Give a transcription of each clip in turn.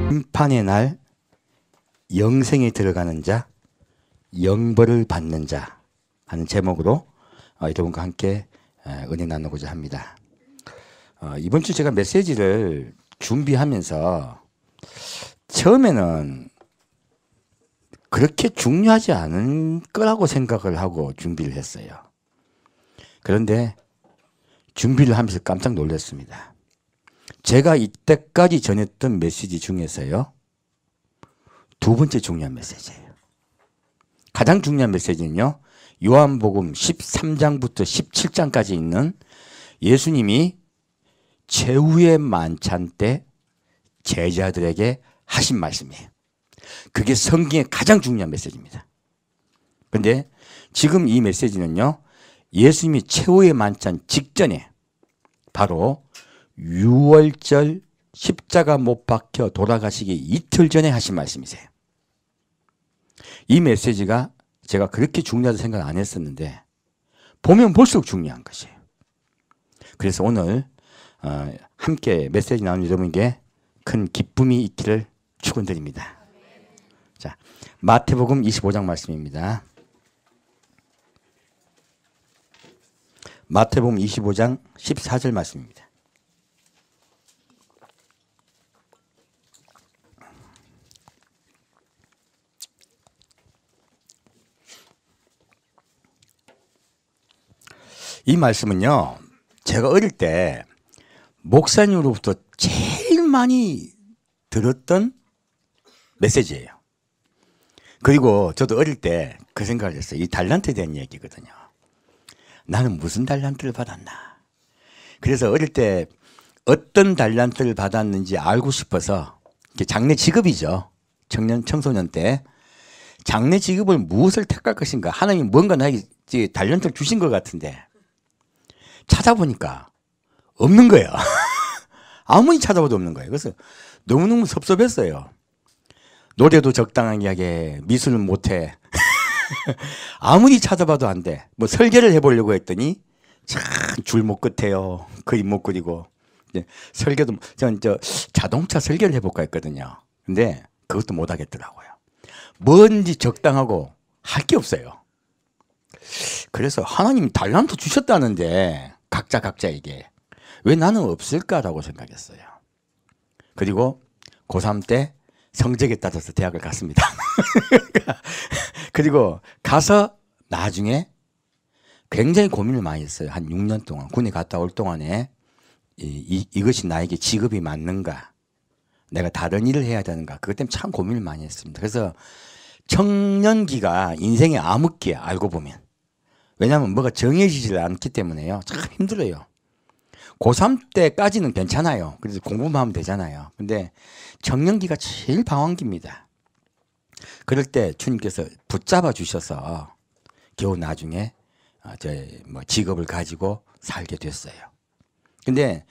심판의 날 영생에 들어가는 자, 영벌을 받는 자 하는 제목으로 여러분과 함께 은혜 나누고자 합니다. 이번 주 제가 메시지를 준비하면서 처음에는 그렇게 중요하지 않은 거라고 생각을 하고 준비를 했어요. 그런데 준비를 하면서 깜짝 놀랐습니다. 제가 이때까지 전했던 메시지 중에서요, 두 번째 중요한 메시지예요. 가장 중요한 메시지는요, 요한복음 13장부터 17장까지 있는 예수님이 최후의 만찬 때 제자들에게 하신 말씀이에요. 그게 성경의 가장 중요한 메시지입니다. 그런데 지금 이 메시지는요, 예수님이 최후의 만찬 직전에 바로 6월절 십자가 못 박혀 돌아가시기 이틀 전에 하신 말씀이세요. 이 메시지가 제가 그렇게 중요하다고 생각 안 했었는데 보면 볼수록 중요한 것이에요. 그래서 오늘 함께 메시지 나누는 여러분에게 큰 기쁨이 있기를 축원드립니다. 자, 마태복음 25장 말씀입니다. 마태복음 25장 14절 말씀입니다. 이 말씀은요, 제가 어릴 때 목사님으로부터 제일 많이 들었던 메시지예요. 그리고 저도 어릴 때 그 생각을 했어요. 이 달란트에 대한 얘기거든요. 나는 무슨 달란트를 받았나. 그래서 어릴 때 어떤 달란트를 받았는지 알고 싶어서, 장래 직업이죠. 청소년 때 장래 직업을 무엇을 택할 것인가. 하나님이 뭔가 나에게 달란트를 주신 것 같은데 찾아보니까 없는 거예요. 아무리 찾아봐도 없는 거예요. 그래서 너무너무 섭섭했어요. 노래도 적당하게 하게, 미술은 못해. 아무리 찾아봐도 안 돼. 뭐 설계를 해보려고 했더니 참 줄 못 끝해요. 그림 못 그리고. 설계도 전 자동차 설계를 해볼까 했거든요. 근데 그것도 못 하겠더라고요. 뭔지 적당하고 할 게 없어요. 그래서 하나님이 달란트 주셨다는데 각자에게 왜 나는 없을까라고 생각했어요. 그리고 고3 때 성적에 따라서 대학을 갔습니다. 그리고 가서 나중에 굉장히 고민을 많이 했어요. 한 6년 동안 군에 갔다 올 동안에 이것이 나에게 직업이 맞는가, 내가 다른 일을 해야 되는가, 그것 때문에 참 고민을 많이 했습니다. 그래서 청년기가 인생의 암흑기야, 알고 보면. 왜냐하면 뭐가 정해지질 않기 때문에요. 참 힘들어요. 고3 때까지는 괜찮아요. 그래서 공부만 하면 되잖아요. 근데 청년기가 제일 방황기입니다. 그럴 때 주님께서 붙잡아 주셔서 겨우 나중에 직업을 가지고 살게 됐어요. 근데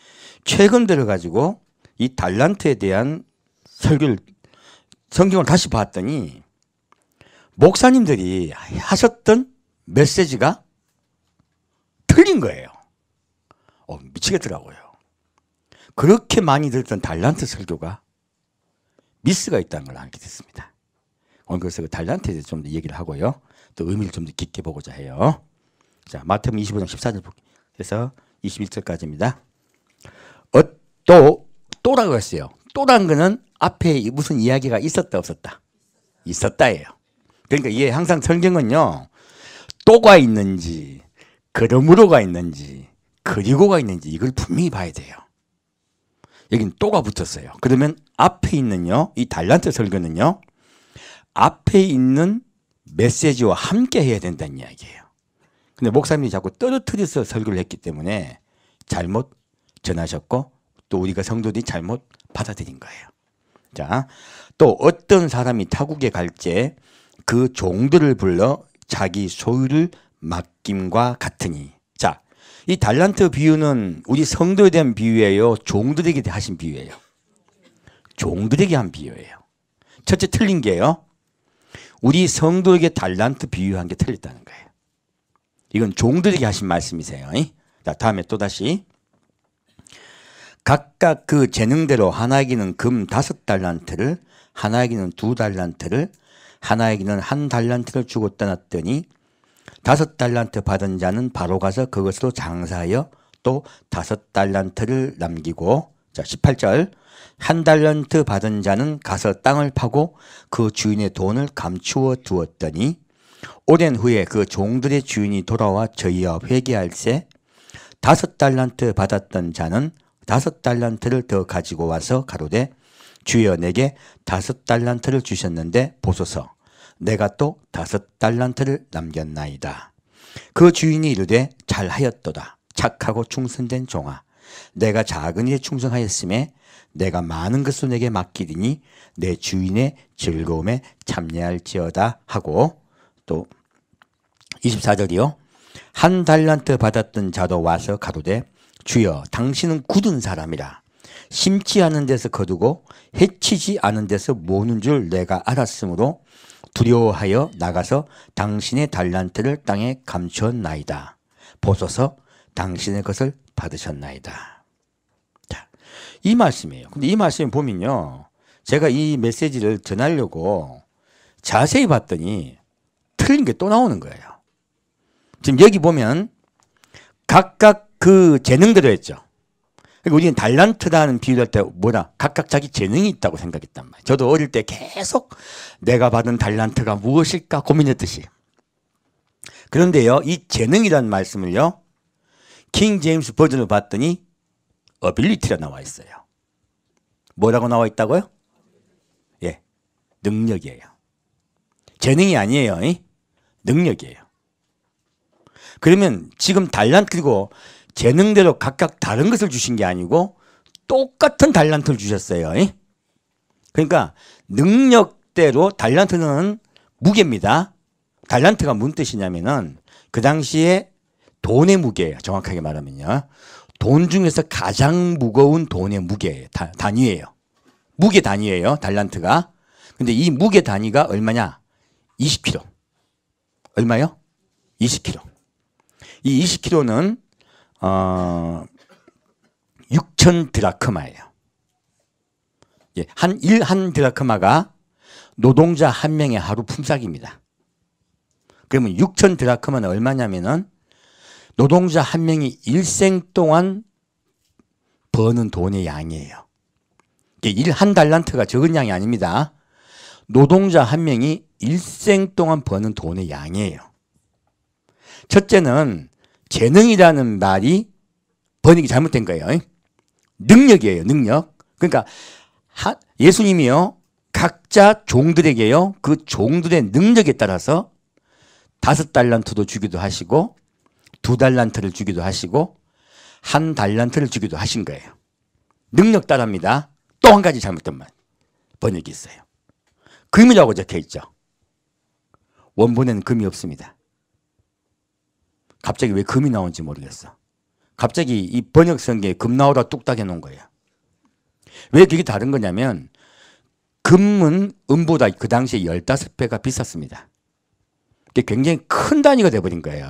최근 들어가지고 이 달란트에 대한 설교를, 성경을 다시 봤더니 목사님들이 하셨던 메시지가 틀린 거예요. 미치겠더라고요. 그렇게 많이 들었던 달란트 설교가 미스가 있다는 걸 알게 됐습니다. 오늘 그래서 그 달란트에 대해서 좀 더 얘기를 하고요. 또 의미를 좀 더 깊게 보고자 해요. 자, 마태복음 25장 14절에서 21절까지입니다. 또라고 했어요. 또란 거는 앞에 무슨 이야기가 있었다 없었다? 있었다예요. 그러니까 이게 항상 성경은요, 또가 있는지 그러므로가 있는지 그리고가 있는지 이걸 분명히 봐야 돼요. 여긴 또가 붙었어요. 그러면 앞에 있는요, 이 달란트 설교는요, 앞에 있는 메시지와 함께 해야 된다는 이야기예요. 근데 목사님이 자꾸 떨어뜨려서 설교를 했기 때문에 잘못 전하셨고 또 우리가 성도들이 잘못 받아들인 거예요. 자, 또 어떤 사람이 타국에 갈지 그 종들을 불러 자기 소유를 맡김과 같으니. 자, 이 달란트 비유는 우리 성도에 대한 비유예요? 종들에게 하신 비유예요? 종들에게 한 비유예요. 첫째 틀린 게요, 우리 성도에게 달란트 비유한 게 틀렸다는 거예요. 이건 종들에게 하신 말씀이세요. 자, 다음에 또다시 각각 그 재능대로 하나에게는 금 5달란트를, 하나에게는 2달란트를, 하나에게는 1달란트를 주고 떠났더니 5달란트 받은 자는 바로 가서 그것으로 장사하여 또 5달란트를 남기고, 자 18절, 1달란트 받은 자는 가서 땅을 파고 그 주인의 돈을 감추어 두었더니 오랜 후에 그 종들의 주인이 돌아와 저희와 회개할세 5달란트 받았던 자는 5달란트를 더 가지고 와서 가로되 주여 내게 5달란트를 주셨는데 보소서 내가 또 5달란트를 남겼나이다. 그 주인이 이르되 잘하였도다. 착하고 충성된 종아, 내가 작은 일에 충성하였음에 내가 많은 것을 내게 맡기리니 내 주인의 즐거움에 참여할지어다 하고, 또 24절이요. 1달란트 받았던 자도 와서 가로되 주여 당신은 굳은 사람이라 심지 않은 데서 거두고 해치지 않은 데서 모으는 줄 내가 알았으므로 두려워하여 나가서 당신의 달란트를 땅에 감추었나이다. 보소서 당신의 것을 받으셨나이다. 자, 이 말씀이에요. 근데 이 말씀을 보면요, 제가 이 메시지를 전하려고 자세히 봤더니 틀린 게 또 나오는 거예요. 지금 여기 보면 각각 그 재능대로 했죠. 그러니까 우리는 달란트라는 비유를 할 때 뭐라 각각 자기 재능이 있다고 생각했단 말이에요. 저도 어릴 때 계속 내가 받은 달란트가 무엇일까 고민했듯이. 그런데요, 이 재능이라는 말씀을요, 킹 제임스 버전을 봤더니 ability가 나와 있어요. 뭐라고 나와 있다고요? 예, 능력이에요. 재능이 아니에요. 능력이에요. 그러면 지금 달란트고 재능대로 각각 다른 것을 주신 게 아니고 똑같은 달란트를 주셨어요. 그러니까 능력대로, 달란트는 무게입니다. 달란트가 무슨 뜻이냐면은 그 당시에 돈의 무게예요. 정확하게 말하면요. 돈 중에서 가장 무거운 돈의 무게예요. 단위예요. 무게 단위예요. 달란트가. 근데 이 무게 단위가 얼마냐? 20kg. 얼마요? 20kg. 이 20kg는 6천 드라크마예요. 예, 한 드라크마가 노동자 한 명의 하루 품삯입니다. 그러면 6천 드라크마는 얼마냐면은 노동자 한 명이 일생 동안 버는 돈의 양이에요. 한 달란트가 적은 양이 아닙니다. 노동자 한 명이 일생 동안 버는 돈의 양이에요. 첫째는 재능이라는 말이 번역이 잘못된 거예요. 능력이에요. 능력. 그러니까 예수님이요, 각자 종들에게요, 그 종들의 능력에 따라서 5달란트도 주기도 하시고 2달란트를 주기도 하시고 1달란트를 주기도 하신 거예요. 능력 따라입니다. 또 한 가지 잘못된 말, 번역이 있어요. 금이라고 적혀 있죠. 원본에는 금이 없습니다. 갑자기 왜 금이 나온지 모르겠어. 갑자기 이 번역 성경에 금 나오라 뚝딱 해놓은 거예요. 왜 그게 다른 거냐면 금은 은보다 그 당시에 15배가 비쌌습니다. 그게 굉장히 큰 단위가 돼버린 거예요.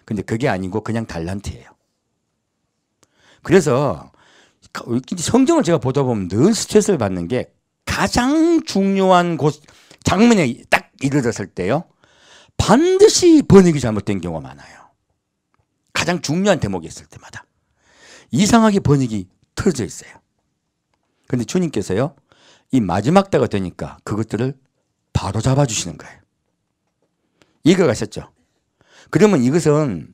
근데 그게 아니고 그냥 달란트예요. 그래서 성경을 제가 보다 보면 늘 스트레스를 받는 게 가장 중요한 장면에 딱 이르렀을 때요, 반드시 번역이 잘못된 경우가 많아요. 가장 중요한 대목이 있을 때마다 이상하게 번역이 틀어져 있어요. 그런데 주님께서요, 이 마지막 때가 되니까 그것들을 바로 잡아주시는 거예요. 이해가 가셨죠? 그러면 이것은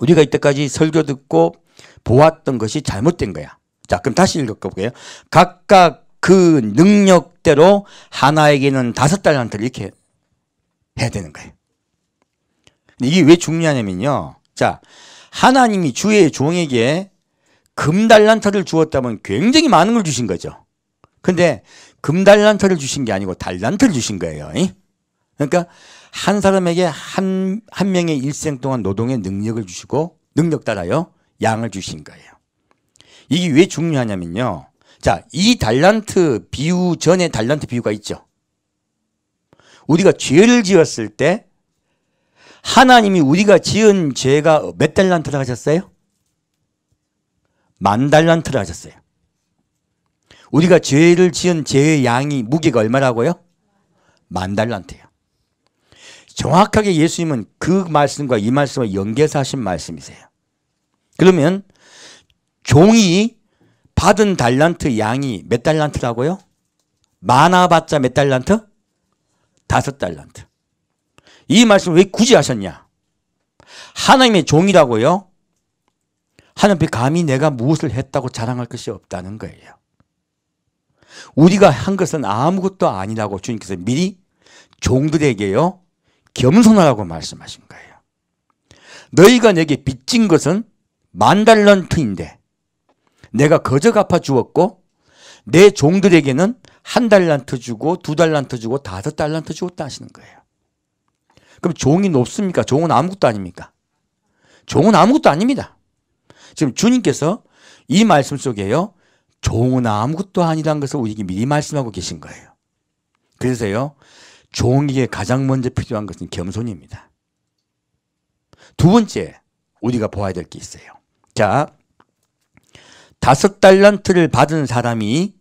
우리가 이때까지 설교 듣고 보았던 것이 잘못된 거야. 자, 그럼 다시 읽어볼게요. 각각 그 능력대로 하나에게는 5달란트를 이렇게 해야 되는 거예요. 근데 이게 왜 중요하냐면요, 자, 하나님이 주의 종에게 금달란트를 주었다면 굉장히 많은 걸 주신 거죠. 근데 금달란트를 주신 게 아니고 달란트를 주신 거예요. 그러니까 한 사람에게 한 명의 일생 동안 노동의 능력을 주시고 능력 따라요, 양을 주신 거예요. 이게 왜 중요하냐면요, 자, 이 달란트 비유 전에 달란트 비유가 있죠. 우리가 죄를 지었을 때 하나님이 우리가 지은 죄가 몇 달란트라 하셨어요? 10,000달란트를 하셨어요. 우리가 죄를 지은 죄의 양이 무게가 얼마라고요? 10,000달란트예요. 정확하게 예수님은 그 말씀과 이 말씀을 연계해서 하신 말씀이세요. 그러면 종이 받은 달란트 양이 몇 달란트라고요? 많아봤자 몇 달란트? 5달란트. 이 말씀을 왜 굳이 하셨냐? 하나님의 종이라고요? 하나님 앞에 감히 내가 무엇을 했다고 자랑할 것이 없다는 거예요. 우리가 한 것은 아무것도 아니라고 주님께서 미리 종들에게요 겸손하라고 말씀하신 거예요. 너희가 내게 빚진 것은 10,000달란트인데 내가 거저 갚아 주었고 내 종들에게는 1달란트 주고 2달란트 주고 5달란트 주었다 하시는 거예요. 그럼 종이 높습니까? 종은 아무것도 아닙니까? 종은 아무것도 아닙니다. 지금 주님께서 이 말씀 속에요 종은 아무것도 아니라는 것을 우리에게 미리 말씀하고 계신 거예요. 그래서요 종에게 가장 먼저 필요한 것은 겸손입니다. 두 번째 우리가 보아야 될 게 있어요. 자, 5달란트를 받은 사람이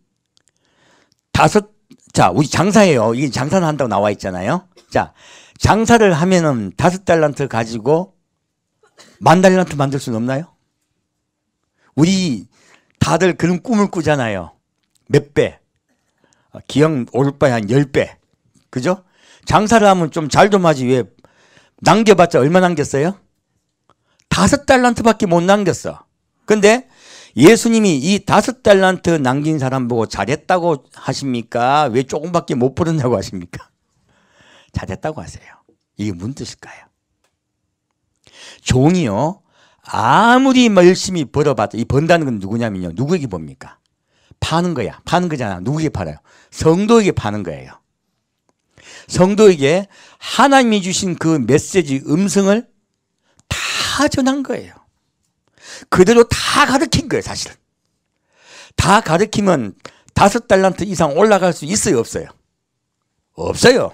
자, 우리 장사예요. 이게 장사는 한다고 나와 있잖아요. 자, 장사를 하면은 5달란트 가지고 10,000달란트 만들 수는 없나요? 우리 다들 그런 꿈을 꾸잖아요. 몇 배? 기왕 오를 바에 한 10배. 그죠? 장사를 하면 좀 잘 좀 하지. 왜 남겨봤자 얼마 남겼어요? 5달란트밖에 못 남겼어. 근데 예수님이 이 5달란트 남긴 사람 보고 잘했다고 하십니까? 왜 조금밖에 못 벌었냐고 하십니까? 잘했다고 하세요. 이게 무슨 뜻일까요? 종이요 아무리 열심히 벌어봤자, 이 번다는 건 누구냐면요 누구에게 봅니까? 파는 거야. 파는 거잖아. 누구에게 팔아요? 성도에게 파는 거예요. 성도에게 하나님이 주신 그 메시지 음성을 다 전한 거예요. 그대로 다 가르친 거예요. 사실은 다 가르치면 5달란트 이상 올라갈 수 있어요? 없어요? 없어요.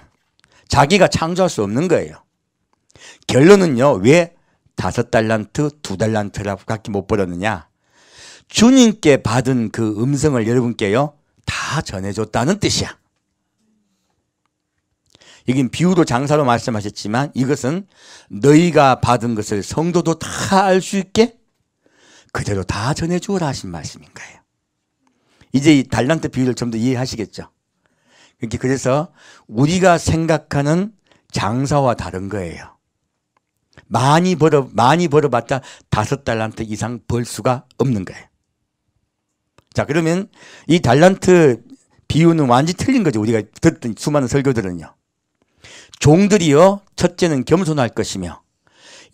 자기가 창조할 수 없는 거예요. 결론은요 왜 5달란트 2달란트라고밖에 못 벌었느냐? 주님께 받은 그 음성을 여러분께요 다 전해줬다는 뜻이야. 이긴 비유로 장사로 말씀하셨지만 이것은 너희가 받은 것을 성도도 다 알 수 있게 그대로 다 전해주어라 하신 말씀인 거예요. 이제 이 달란트 비유를 좀 더 이해하시겠죠? 그래서 우리가 생각하는 장사와 다른 거예요. 많이 벌어봤자 5달란트 이상 벌 수가 없는 거예요. 자, 그러면 이 달란트 비유는 완전히 틀린 거죠. 우리가 듣던 수많은 설교들은요. 종들이요 첫째는 겸손할 것이며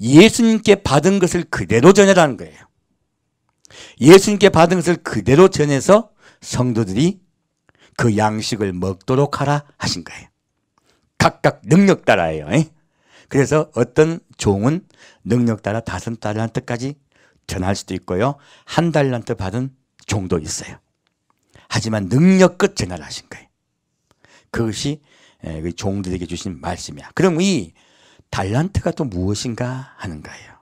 예수님께 받은 것을 그대로 전해라는 거예요. 예수님께 받은 것을 그대로 전해서 성도들이 그 양식을 먹도록 하라 하신 거예요. 각각 능력 따라예요. 그래서 어떤 종은 능력 따라 5달란트까지 전할 수도 있고요 1달란트 받은 종도 있어요. 하지만 능력껏 전하라 하신 거예요. 그것이 종들에게 주신 말씀이야. 그럼 이 달란트가 또 무엇인가 하는 거예요.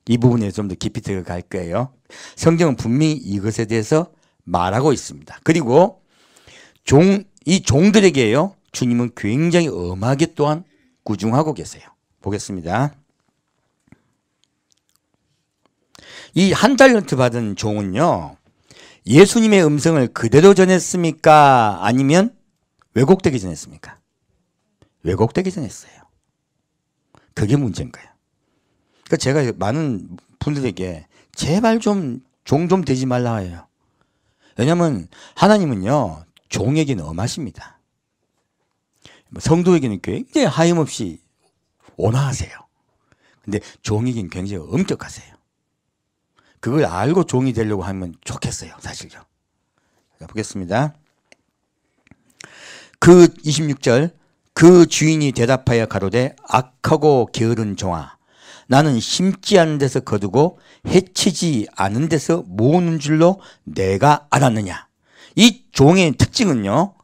이 부분에 좀 더 깊이 들어갈 거예요. 성경은 분명히 이것에 대해서 말하고 있습니다. 그리고 이 종들에게요 주님은 굉장히 엄하게 또한 구중하고 계세요. 보겠습니다. 이 1달란트 받은 종은요 예수님의 음성을 그대로 전했습니까? 아니면 왜곡되게 전했습니까? 왜곡되게 전했어요. 그게 문제인 거예요. 그러니까 제가 많은 분들에게 제발 좀 종 좀 되지 말라 해요. 왜냐하면 하나님은요 종에게는 엄하십니다. 성도에게는 굉장히 하염없이 온화하세요. 근데 종에게는 굉장히 엄격하세요. 그걸 알고 종이 되려고 하면 좋겠어요. 사실요. 자, 보겠습니다. 그 26절 그 주인이 대답하여 가로되 악하고 게으른 종아 나는 심지 않은 데서 거두고 해치지 않은 데서 모으는 줄로 내가 알았느냐. 이 종의 특징은요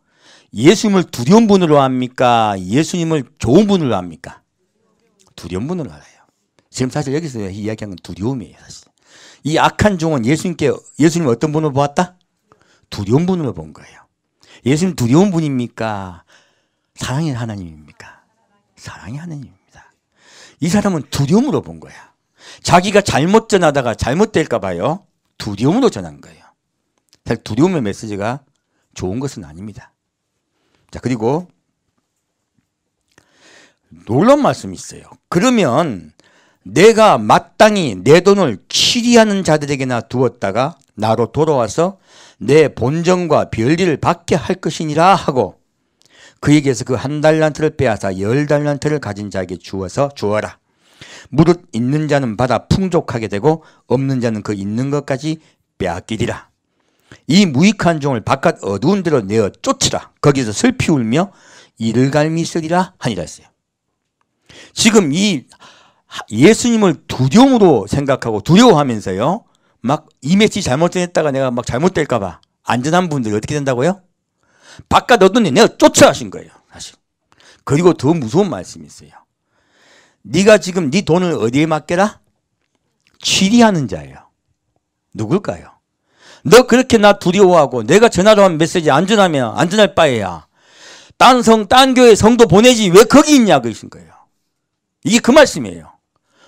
예수님을 두려운 분으로 합니까? 예수님을 좋은 분으로 합니까? 두려운 분으로 알아요. 지금 사실 여기서 이야기하는 건 두려움이에요. 사실. 이 악한 종은 예수님 어떤 분으로 보았다? 두려운 분으로 본 거예요. 예수님 두려운 분입니까? 사랑의 하나님입니까? 사랑의 하나님입니다. 이 사람은 두려움으로 본 거야. 자기가 잘못 전하다가 잘못될까 봐요. 두려움으로 전한 거예요. 사실 두려움의 메시지가 좋은 것은 아닙니다. 자, 그리고 놀라운 말씀이 있어요. 그러면 내가 마땅히 내 돈을 치리하는 자들에게나 두었다가 나로 돌아와서 내 본전과 별일을 받게 할 것이니라 하고 그에게서 그 1달란트를 빼앗아 10달란트를 가진 자에게 주어라. 무릇 있는 자는 받아 풍족하게 되고 없는 자는 그 있는 것까지 빼앗기리라. 이 무익한 종을 바깥 어두운 데로 내어 쫓으라. 거기서 슬피 울며 이를 갈미 쓰리라 하니라 했어요. 지금 이 예수님을 두려움으로 생각하고 두려워하면서요. 막 이 메시지 잘못됐다가 내가 막 잘못될까 봐 안전한 분들이 어떻게 된다고요? 바깥 어두운 데 내어 쫓아 하신 거예요. 사실. 그리고 더 무서운 말씀이 있어요. 네가 지금 네 돈을 어디에 맡겨라? 치리하는 자예요. 누굴까요? 너 그렇게 나 두려워하고 내가 전하러 한 메시지 안전하면 안전할 바에야 딴 교회 성도 보내지 왜 거기 있냐 그러신 거예요. 이게 그 말씀이에요.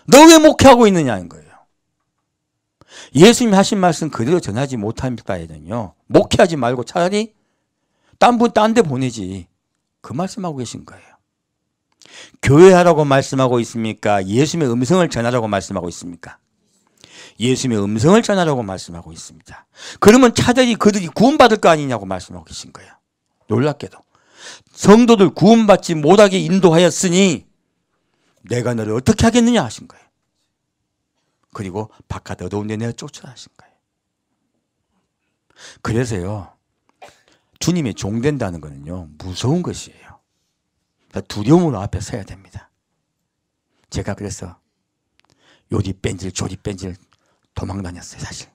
너 왜 목회하고 있느냐는 거예요. 예수님이 하신 말씀 그대로 전하지 못할 바에는요. 목회하지 말고 차라리 딴 데 보내지. 그 말씀하고 계신 거예요. 교회하라고 말씀하고 있습니까? 예수님의 음성을 전하라고 말씀하고 있습니까? 예수님의 음성을 전하라고 말씀하고 있습니다. 그러면 차라리 그들이 구원받을 거 아니냐고 말씀하고 계신 거예요. 놀랍게도. 성도들 구원받지 못하게 인도하였으니 내가 너를 어떻게 하겠느냐 하신 거예요. 그리고 바깥 어두운 데 내어 쫓아라 하신 거예요. 그래서요. 주님의 종 된다는 거는요. 무서운 것이에요. 두려움으로 앞에 서야 됩니다. 제가 그래서 요리 뺀질 조리 뺀질 도망 다녔어요. 사실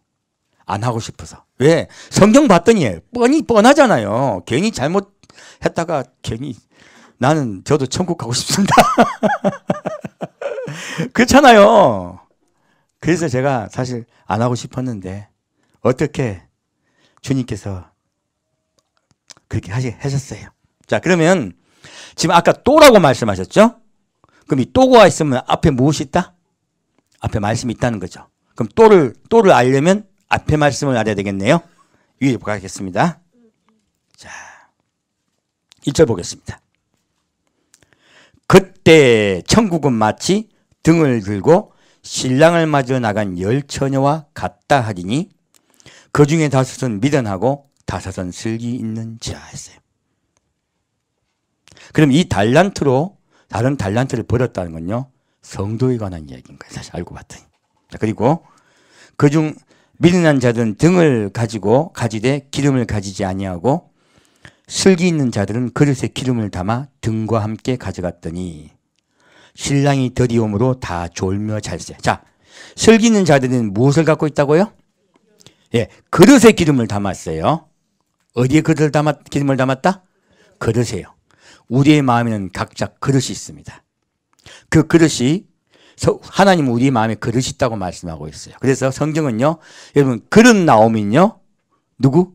안 하고 싶어서. 왜? 성경 봤더니 뻔하잖아요. 괜히 잘못했다가 괜히 저도 천국 가고 싶습니다. 그렇잖아요. 그래서 제가 사실 안 하고 싶었는데 어떻게 주님께서 그렇게 하셨어요. 자, 그러면 지금 아까 또라고 말씀하셨죠? 그럼 이 또가 있으면 앞에 무엇이 있다? 앞에 말씀이 있다는 거죠. 그럼 또를 알려면 앞에 말씀을 알아야 되겠네요. 위에 보겠습니다. 자, 1절 보겠습니다. 그때 천국은 마치 등을 들고 신랑을 맞으러 나간 10처녀와 같다 하리니 그 중에 5은 미련하고 5은 슬기 있는 자 했어요. 그럼 이 달란트로 다른 달란트를 버렸다는 건요. 성도에 관한 이야기인 거예요. 사실 알고 봤더니. 자, 그리고 그중 미련한 자들은 등을 가지되 기름을 가지지 아니하고 슬기 있는 자들은 그릇에 기름을 담아 등과 함께 가져갔더니 신랑이 더디움으로 다 졸며 잘세. 자, 슬기 있는 자들은 무엇을 갖고 있다고요? 예, 그릇에 기름을 담았어요. 어디에 기름을 담았다? 그릇에요. 우리의 마음에는 각자 그릇이 있습니다. 그 그릇이 하나님은 우리 마음에 그릇이 있다고 말씀하고 있어요. 그래서 성경은요. 여러분 그릇 나오면요. 누구?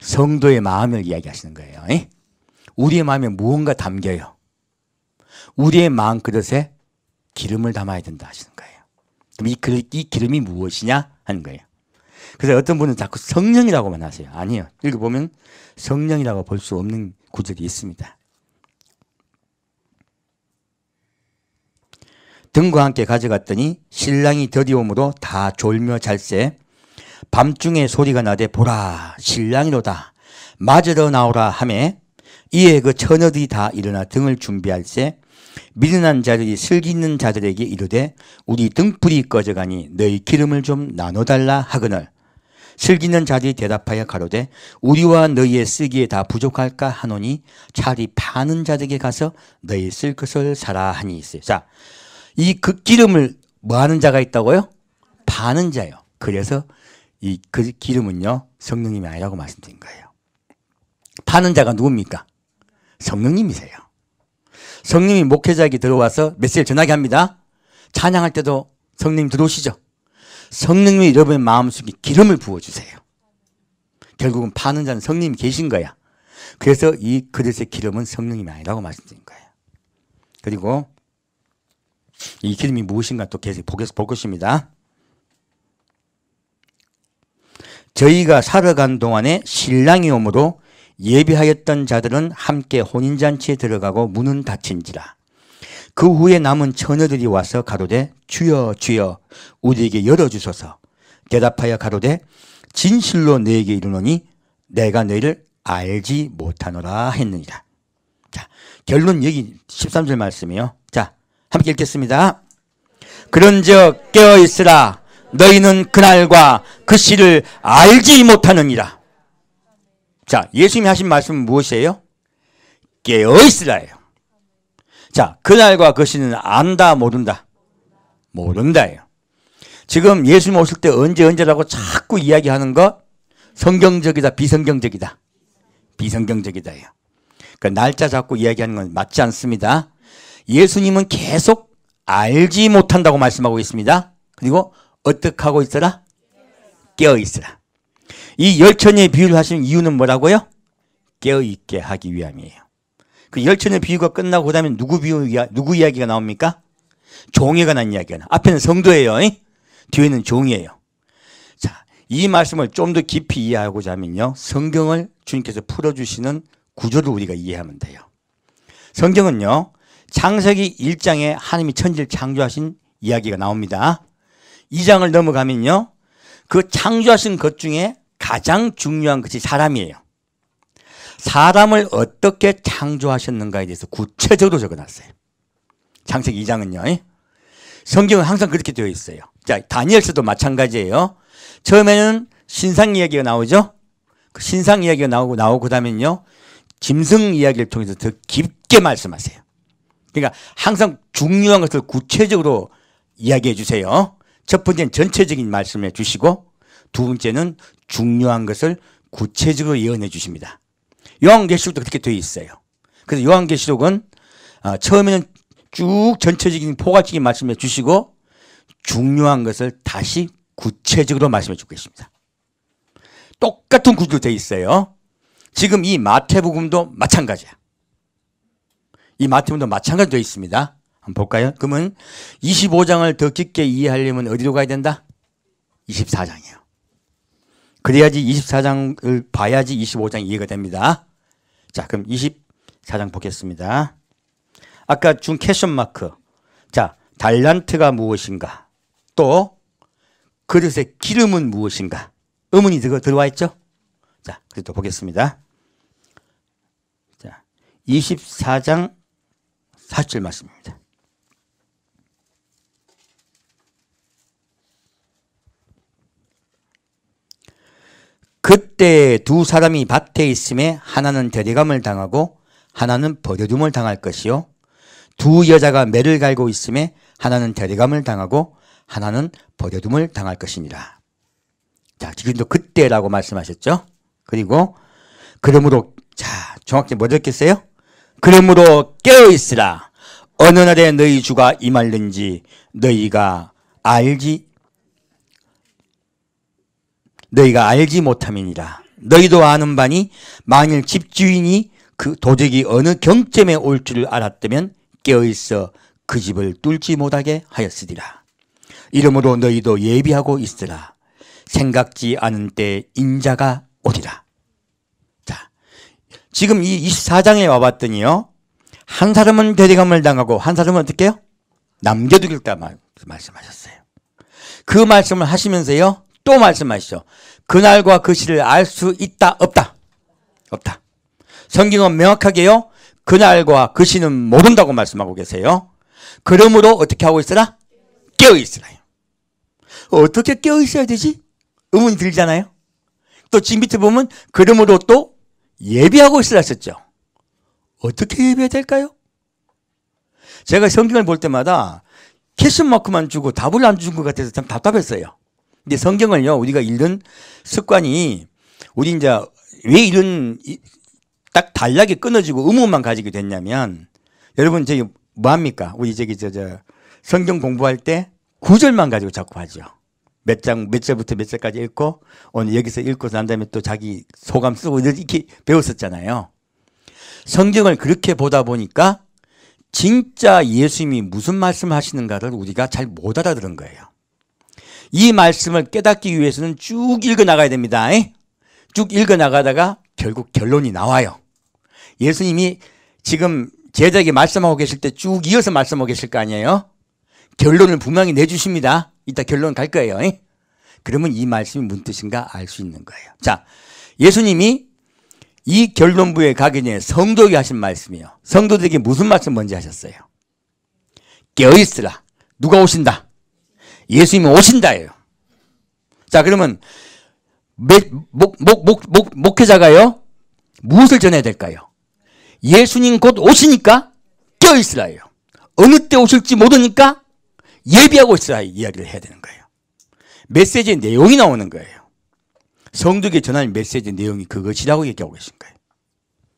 성도의 마음을 이야기하시는 거예요. 우리의 마음에 무언가 담겨요. 우리의 마음 그릇에 기름을 담아야 된다 하시는 거예요. 그럼 이 기름이 무엇이냐 하는 거예요. 그래서 어떤 분은 자꾸 성령이라고만 하세요. 아니에요. 읽어보면 성령이라고 볼 수 없는 구절이 있습니다. 등과 함께 가져갔더니 신랑이 더디움으로 다 졸며 잘세. 밤중에 소리가 나되 보라 신랑이로다 맞으러 나오라 하매 이에 그 처녀들이 다 일어나 등을 준비할세. 미련한 자들이 슬기 있는 자들에게 이르되 우리 등불이 꺼져가니 너희 기름을 좀 나눠달라 하거늘 슬기 있는 자들이 대답하여 가로되 우리와 너희의 쓰기에 다 부족할까 하노니 차라리 파는 자들에게 가서 너희 쓸 것을 사라 하니 있어요. 자, 이 그 기름을 뭐 하는 자가 있다고요? 파는 자요. 그래서 이 그 기름은요 성령님이 아니라고 말씀드린 거예요. 파는 자가 누굽니까? 성령님이세요. 성령이 목회자에게 들어와서 메시지를 전하게 합니다. 찬양할 때도 성령님 들어오시죠. 성령님이 여러분의 마음속에 기름을 부어주세요. 결국은 파는 자는 성령님이 계신 거야. 그래서 이 그릇의 기름은 성령님이 아니라고 말씀드린 거예요. 그리고 이 기름이 무엇인가 또 계속 볼 것입니다. 저희가 살아간 동안에 신랑이 오므로 예비하였던 자들은 함께 혼인잔치에 들어가고 문은 닫힌지라. 그 후에 남은 처녀들이 와서 가로되 주여 주여 우리에게 열어주소서. 대답하여 가로되 진실로 너에게 이르노니 내가 너희를 알지 못하노라 했느니라. 자, 결론 여기 13절 말씀이요. 자, 함께 읽겠습니다. 그런즉 깨어있으라. 너희는 그날과 그 시를 알지 못하느니라. 자, 예수님이 하신 말씀은 무엇이에요? 깨어있으라예요. 자, 그날과 그 시는 안다 모른다? 모른다예요. 지금 예수님 오실 때 언제라고 자꾸 이야기하는 것 성경적이다 비성경적이다? 비성경적이다예요. 그 날짜 잡고 이야기하는 건 맞지 않습니다. 예수님은 계속 알지 못한다고 말씀하고 있습니다. 그리고 어떻게 하고 있어라? 깨어있으라. 이 열처녀의 비유를 하시는 이유는 뭐라고요? 깨어있게 하기 위함이에요. 그 열처녀 비유가 끝나고 그 다음에 누구 이야기가 나옵니까? 종에 관한 이야기가 나와요. 앞에는 성도예요. 뒤에는 종이에요. 자, 이 말씀을 좀 더 깊이 이해하고자 하면요, 성경을 주님께서 풀어주시는 구조를 우리가 이해하면 돼요. 성경은요, 창세기 1장에 하나님이 천지를 창조하신 이야기가 나옵니다. 2장을 넘어가면요, 그 창조하신 것 중에 가장 중요한 것이 사람이에요. 사람을 어떻게 창조하셨는가에 대해서 구체적으로 적어놨어요. 창세기 2장은요. 성경은 항상 그렇게 되어 있어요. 자, 다니엘서도 마찬가지예요. 처음에는 신상 이야기가 나오죠. 그 신상 이야기가 나오고 그다음에는요, 짐승 이야기를 통해서 더 깊게 말씀하세요. 그러니까 항상 중요한 것을 구체적으로 이야기해 주세요. 첫 번째는 전체적인 말씀을 해 주시고, 두 번째는 중요한 것을 구체적으로 예언해 주십니다. 요한계시록도 그렇게 되어 있어요. 그래서 요한계시록은 처음에는 쭉 전체적인 포괄적인 말씀해 주시고 중요한 것을 다시 구체적으로 말씀해 주고 계십니다. 똑같은 구조로 되어 있어요. 지금 이 마태복음도 마찬가지야. 이 마태복음도 마찬가지로 되어 있습니다. 한번 볼까요? 그러면 25장을 더 깊게 이해하려면 어디로 가야 된다? 24장이에요. 그래야지 24장을 봐야지 25장 이해가 됩니다. 자, 그럼 24장 보겠습니다. 아까 준 퀘션 마크. 자, 달란트가 무엇인가? 또 그릇의 기름은 무엇인가? 의문이 들어와 있죠? 자, 그래도 보겠습니다. 자, 24장 4절 말씀입니다. 그때 두 사람이 밭에 있음에 하나는 데려감을 당하고 하나는 버려둠을 당할 것이요, 두 여자가 매를 갈고 있음에 하나는 데려감을 당하고 하나는 버려둠을 당할 것이니라. 자, 지금도 그때라고 말씀하셨죠. 그리고 그러므로, 자, 정확히 뭐 적겠어요? 그러므로 깨어있으라. 어느 날에 너희 주가 임할는지 너희가 알지 못함이니라. 너희도 아는 바니 만일 집주인이 그 도적이 어느 경점에 올 줄을 알았다면 깨어있어 그 집을 뚫지 못하게 하였으리라. 이러므로 너희도 예비하고 있으라. 생각지 않은 때 인자가 오리라. 자, 지금 이 24장에 와봤더니요, 한 사람은 데려감을 당하고 한 사람은 어떻게 해요? 남겨두겠다 말씀하셨어요. 그 말씀을 하시면서요, 또 말씀하시죠. 그날과 그 시를 알 수 있다 없다? 없다. 성경은 명확하게요, 그날과 그 시는 모른다고 말씀하고 계세요. 그러므로 어떻게 하고 있으라? 깨어있으라요. 어떻게 깨어있어야 되지? 의문이 들잖아요. 또 지금 밑에 보면 그러므로 또 예비하고 있으라 했었죠. 어떻게 예비해야 될까요? 제가 성경을 볼 때마다 퀘션 마크만 주고 답을 안 준 것 같아서 참 답답했어요. 근데 성경을요, 우리가 읽는 습관이, 우리 이제 왜 이런 딱 단락이 끊어지고 의문만 가지게 됐냐면, 여러분 저기 뭐 합니까? 우리 저기 성경 공부할 때 구절만 가지고 자꾸 하죠. 몇 절부터 몇 절까지 읽고 오늘 여기서 읽고 난 다음에 또 자기 소감 쓰고 이렇게 배웠었잖아요. 성경을 그렇게 보다 보니까 진짜 예수님이 무슨 말씀을 하시는가를 우리가 잘 못 알아들은 거예요. 이 말씀을 깨닫기 위해서는 쭉 읽어 나가야 됩니다. 쭉 읽어 나가다가 결국 결론이 나와요. 예수님이 지금 제자에게 말씀하고 계실 때 쭉 이어서 말씀하고 계실 거 아니에요? 결론을 분명히 내주십니다. 이따 결론 갈 거예요. 그러면 이 말씀이 무슨 뜻인가 알 수 있는 거예요. 자, 예수님이 이 결론부에 가기 전에 성도에게 하신 말씀이에요. 성도들에게 무슨 말씀 먼저 하셨어요? 깨어있으라. 누가 오신다? 예수님이 오신다예요. 자, 그러면 목회자가요 무엇을 전해야 될까요? 예수님 곧 오시니까 깨어있으라예요. 어느 때 오실지 모르니까 예비하고 있으라 이야기를 해야 되는 거예요. 메시지의 내용이 나오는 거예요. 성도에게 전할 메시지의 내용이 그것이라고 얘기하고 계신 거예요.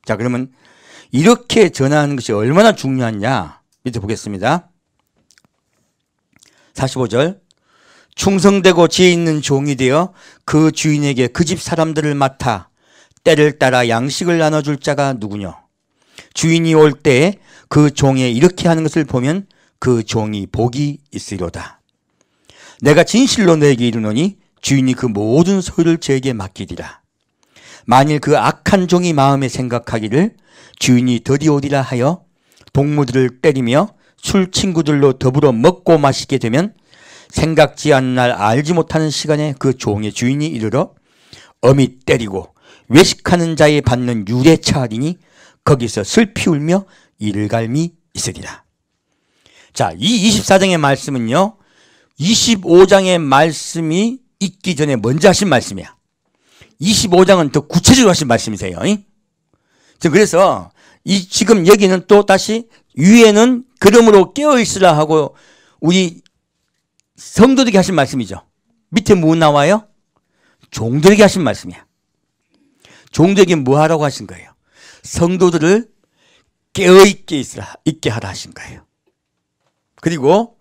자, 그러면 이렇게 전하는 것이 얼마나 중요하냐 밑에 보겠습니다. 45절 충성되고 지혜 있는 종이 되어 그 주인에게 그 집 사람들을 맡아 때를 따라 양식을 나눠줄 자가 누구뇨? 주인이 올 때 그 종에 이렇게 하는 것을 보면 그 종이 복이 있으리로다. 내가 진실로 너에게 이르노니 주인이 그 모든 소유를 저에게 맡기리라. 만일 그 악한 종이 마음에 생각하기를 주인이 더디오리라 하여 동무들을 때리며 술 친구들로 더불어 먹고 마시게 되면 생각지 않은 날 알지 못하는 시간에 그 종의 주인이 이르러 엄히 때리고 외식하는 자에 받는 유례차하리니 거기서 슬피 울며 이를 갈미 있으리라. 자, 이 24장의 말씀은요 25장의 말씀이 있기 전에 먼저 하신 말씀이야. 25장은 더 구체적으로 하신 말씀이세요. 그래서 지금 여기는 또 다시 위에는 그러므로 깨어있으라 하고 우리 성도들에게 하신 말씀이죠. 밑에 뭐 나와요? 종들에게 하신 말씀이야. 종들에게 뭐 하라고 하신 거예요? 성도들을 깨어있게 하라 하신 거예요. 그리고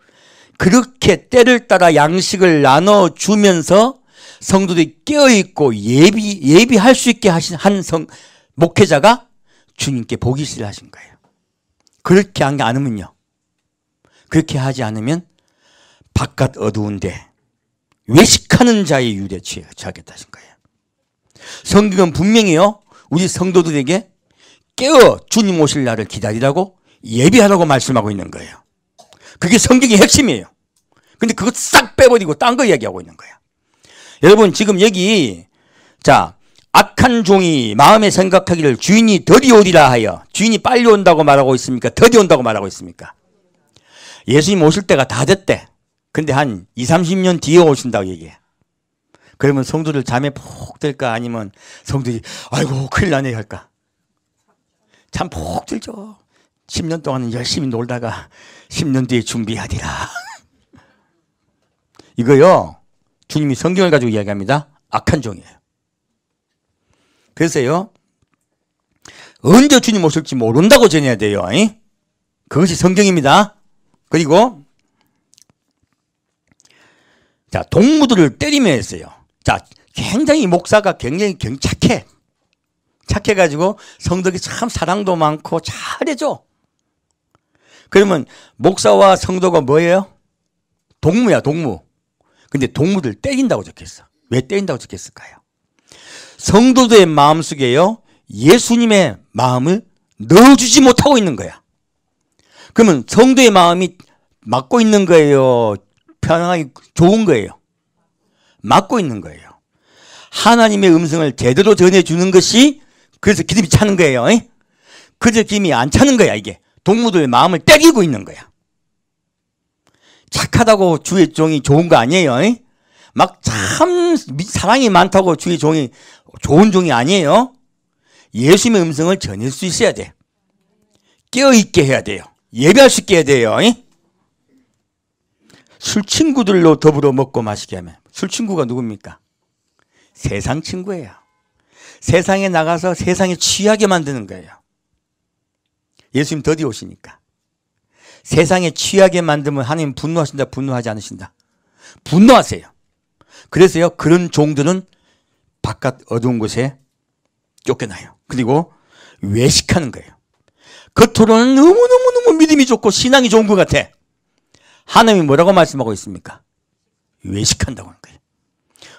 그렇게 때를 따라 양식을 나눠주면서 성도들이 깨어있고 예비할 수 있게 하신 한 목회자가 주님께 복이 있으라 하신 거예요. 그렇게 하지 않으면요. 그렇게 하지 않으면 바깥 어두운데 외식하는 자의 유래 취하겠다 하신 거예요. 성경은 분명히요. 우리 성도들에게 깨어 주님 오실 날을 기다리라고 예비하라고 말씀하고 있는 거예요. 그게 성경의 핵심이에요. 근데 그거 싹 빼버리고 딴 거 이야기하고 있는 거야. 여러분 지금 여기 자 악한 종이 마음에 생각하기를 주인이 더디 오리라 하여 주인이 빨리 온다고 말하고 있습니까? 더디 온다고 말하고 있습니까? 예수님 오실 때가 다 됐대. 근데 한 20-30년 뒤에 오신다고 얘기해. 그러면 성도들 잠에 푹 들까 아니면 성도들이 아이고 큰일 나네 할까? 잠 푹 들죠. 10년 동안은 열심히 놀다가 10년 뒤에 준비하리라. 이거요. 주님이 성경을 가지고 이야기합니다. 악한 종이에요. 그래서요. 언제 주님 오실지 모른다고 전해야 돼요. 그것이 성경입니다. 그리고 자 동무들을 때리며 했어요. 자 굉장히 목사가 굉장히 착해. 착해가지고 성도들이 참 사랑도 많고 잘해줘. 그러면 목사와 성도가 뭐예요? 동무야 동무. 근데 동무들 때린다고 적혔어. 왜 때린다고 적혔을까요? 성도들의 마음속에요 예수님의 마음을 넣어주지 못하고 있는 거야. 그러면 성도의 마음이 막고 있는 거예요? 편안하게 좋은 거예요? 막고 있는 거예요. 하나님의 음성을 제대로 전해주는 것이 그래서 기름이 차는 거예요. 그저 기름이 안 차는 거야. 이게 동무들의 마음을 때리고 있는 거야. 착하다고 주의 종이 좋은 거 아니에요. 막 참 사랑이 많다고 주의 종이 좋은 종이 아니에요. 예수님의 음성을 전할 수 있어야 돼. 깨어있게 해야 돼요. 예배할 수 있게 해야 돼요. 술 친구들로 더불어 먹고 마시게 하면 술 친구가 누굽니까? 세상 친구예요. 세상에 나가서 세상에 취하게 만드는 거예요. 예수님 더디 오시니까. 세상에 취하게 만들면 하나님 분노하신다, 분노하지 않으신다? 분노하세요. 그래서요, 그런 종들은 바깥 어두운 곳에 쫓겨나요. 그리고 외식하는 거예요. 겉으로는 너무너무너무 믿음이 좋고 신앙이 좋은 것 같아. 하나님이 뭐라고 말씀하고 있습니까? 외식한다고 하는 거예요.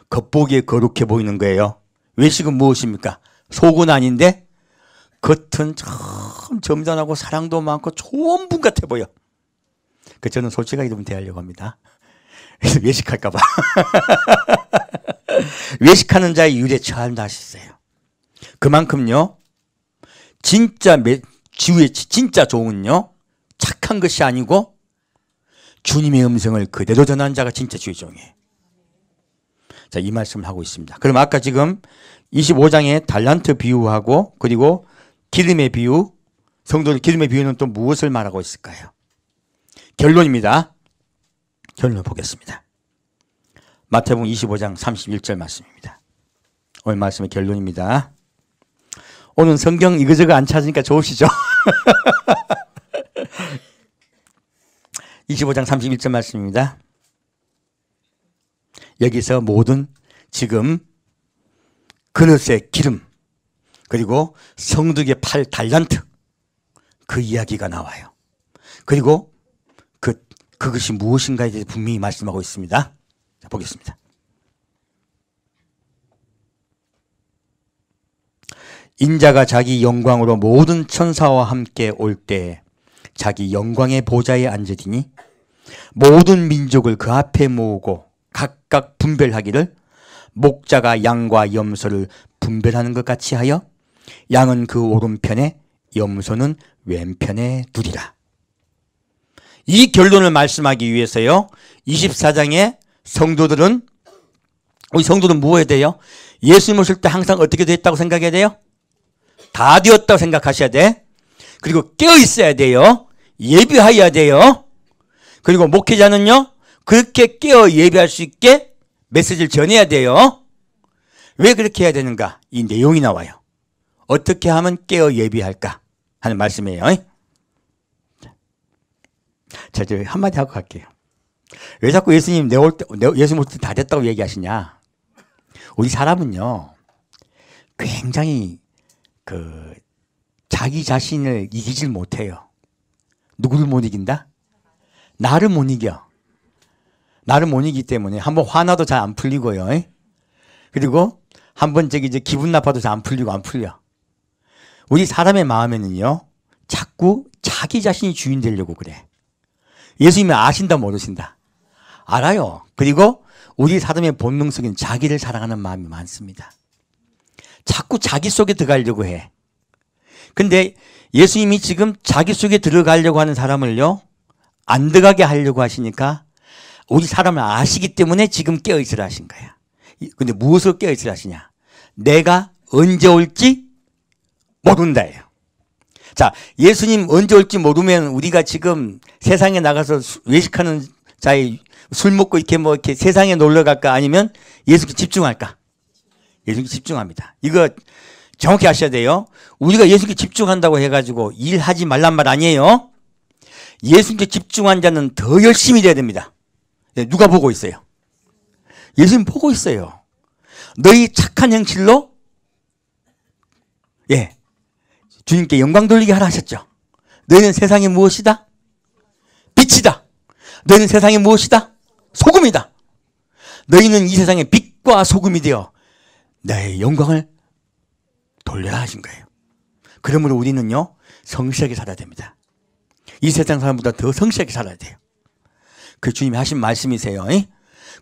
겉보기에 거룩해 보이는 거예요. 외식은 무엇입니까? 속은 아닌데 겉은 참 점잖하고 사랑도 많고 좋은 분 같아 보여. 저는 솔직하게 좀 대하려고 합니다. 그래서 외식할까 봐. 외식하는 자의 유래 처한다 하셨어요. 그만큼요, 진짜 지우의 진짜 종은요, 착한 것이 아니고 주님의 음성을 그대로 전하는 자가 진짜 주의 종이에요. 자, 이 말씀을 하고 있습니다. 그럼 아까 지금 25장에 달란트 비유하고 그리고 기름의 비유, 성도들 기름의 비유는 또 무엇을 말하고 있을까요? 결론입니다. 결론을 보겠습니다. 마태복음 25장 31절 말씀입니다. 오늘 말씀의 결론입니다. 오늘 성경 이거저거 안 찾으니까 좋으시죠? 25장 31절 말씀입니다. 여기서 모든 지금 그릇의 기름 그리고 성도의 8달란트 그 이야기가 나와요. 그리고 그것이 무엇인가에 대해서 분명히 말씀하고 있습니다. 자, 보겠습니다. 인자가 자기 영광으로 모든 천사와 함께 올 때 자기 영광의 보좌에 앉으리니 모든 민족을 그 앞에 모으고 각각 분별하기를 목자가 양과 염소를 분별하는 것 같이 하여 양은 그 오른편에 염소는 왼편에 두리라. 이 결론을 말씀하기 위해서요, 24장의 성도들은, 우리 성도들은 뭐 해야 돼요? 예수님 오실 때 항상 어떻게 됐다고 생각해야 돼요? 다 되었다고 생각하셔야 돼. 그리고 깨어 있어야 돼요. 예비하여야 돼요. 그리고 목회자는요, 그렇게 깨어 예비할 수 있게 메시지를 전해야 돼요. 왜 그렇게 해야 되는가? 이 내용이 나와요. 어떻게 하면 깨어 예비할까 하는 말씀이에요. 자, 저 한마디 하고 갈게요. 왜 자꾸 예수님 예수님 올 때 다 됐다고 얘기하시냐? 우리 사람은요, 굉장히 자기 자신을 이기질 못해요. 누구를 못 이긴다? 나를 못 이겨. 나를 못 이기기 때문에 한번 화나도 잘 안 풀리고요. 그리고 한번 기분 나빠도 잘 안 풀려. 우리 사람의 마음에는요, 자꾸 자기 자신이 주인 되려고 그래. 예수님이 아신다 모르신다? 알아요. 그리고 우리 사람의 본능 속엔 자기를 사랑하는 마음이 많습니다. 자꾸 자기 속에 들어가려고 해. 근데 예수님이 지금 자기 속에 들어가려고 하는 사람을요, 안 들어가게 하려고 하시니까 우리 사람을 아시기 때문에 지금 깨어있으라 하신 거야. 근데 무엇으로 깨어있으라 하시냐? 내가 언제 올지 모른다예요. 자, 예수님 언제 올지 모르면 우리가 지금 세상에 나가서 외식하는 자의 술 먹고 이렇게 세상에 놀러 갈까? 아니면 예수께 집중할까? 예수께 집중합니다. 이거 정확히 아셔야 돼요. 우리가 예수께 집중한다고 해가지고 일하지 말란 말 아니에요. 예수께 집중한 자는 더 열심히 돼야 됩니다. 누가 보고 있어요? 예수님 보고 있어요. 너희 착한 행실로 주님께 영광 돌리게 하라 하셨죠. 너희는 세상에 무엇이다? 빛이다. 너희는 세상에 무엇이다? 소금이다. 너희는 이 세상의 빛과 소금이 되어 나의 영광을 돌려라 하신 거예요. 그러므로 우리는요, 성실하게 살아야 됩니다. 이 세상 사람보다 더 성실하게 살아야 돼요. 그 주님이 하신 말씀이세요.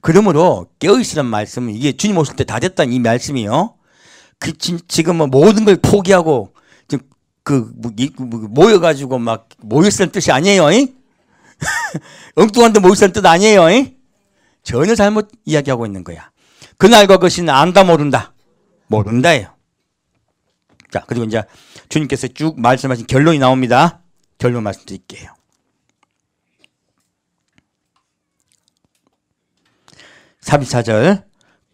그러므로 깨어있으란 말씀은 이게 주님 오실 때 다 됐다는 이 말씀이요. 지금 모든 걸 포기하고 모여가지고 막 모였을 뜻이 아니에요. 엉뚱한 데 모였을 뜻 아니에요. 전혀 잘못 이야기하고 있는 거야. 그날과 그 시는 안다 모른다? 모른다예요. 자, 그리고 이제 주님께서 쭉 말씀하신 결론이 나옵니다. 결론 말씀드릴게요. 34절,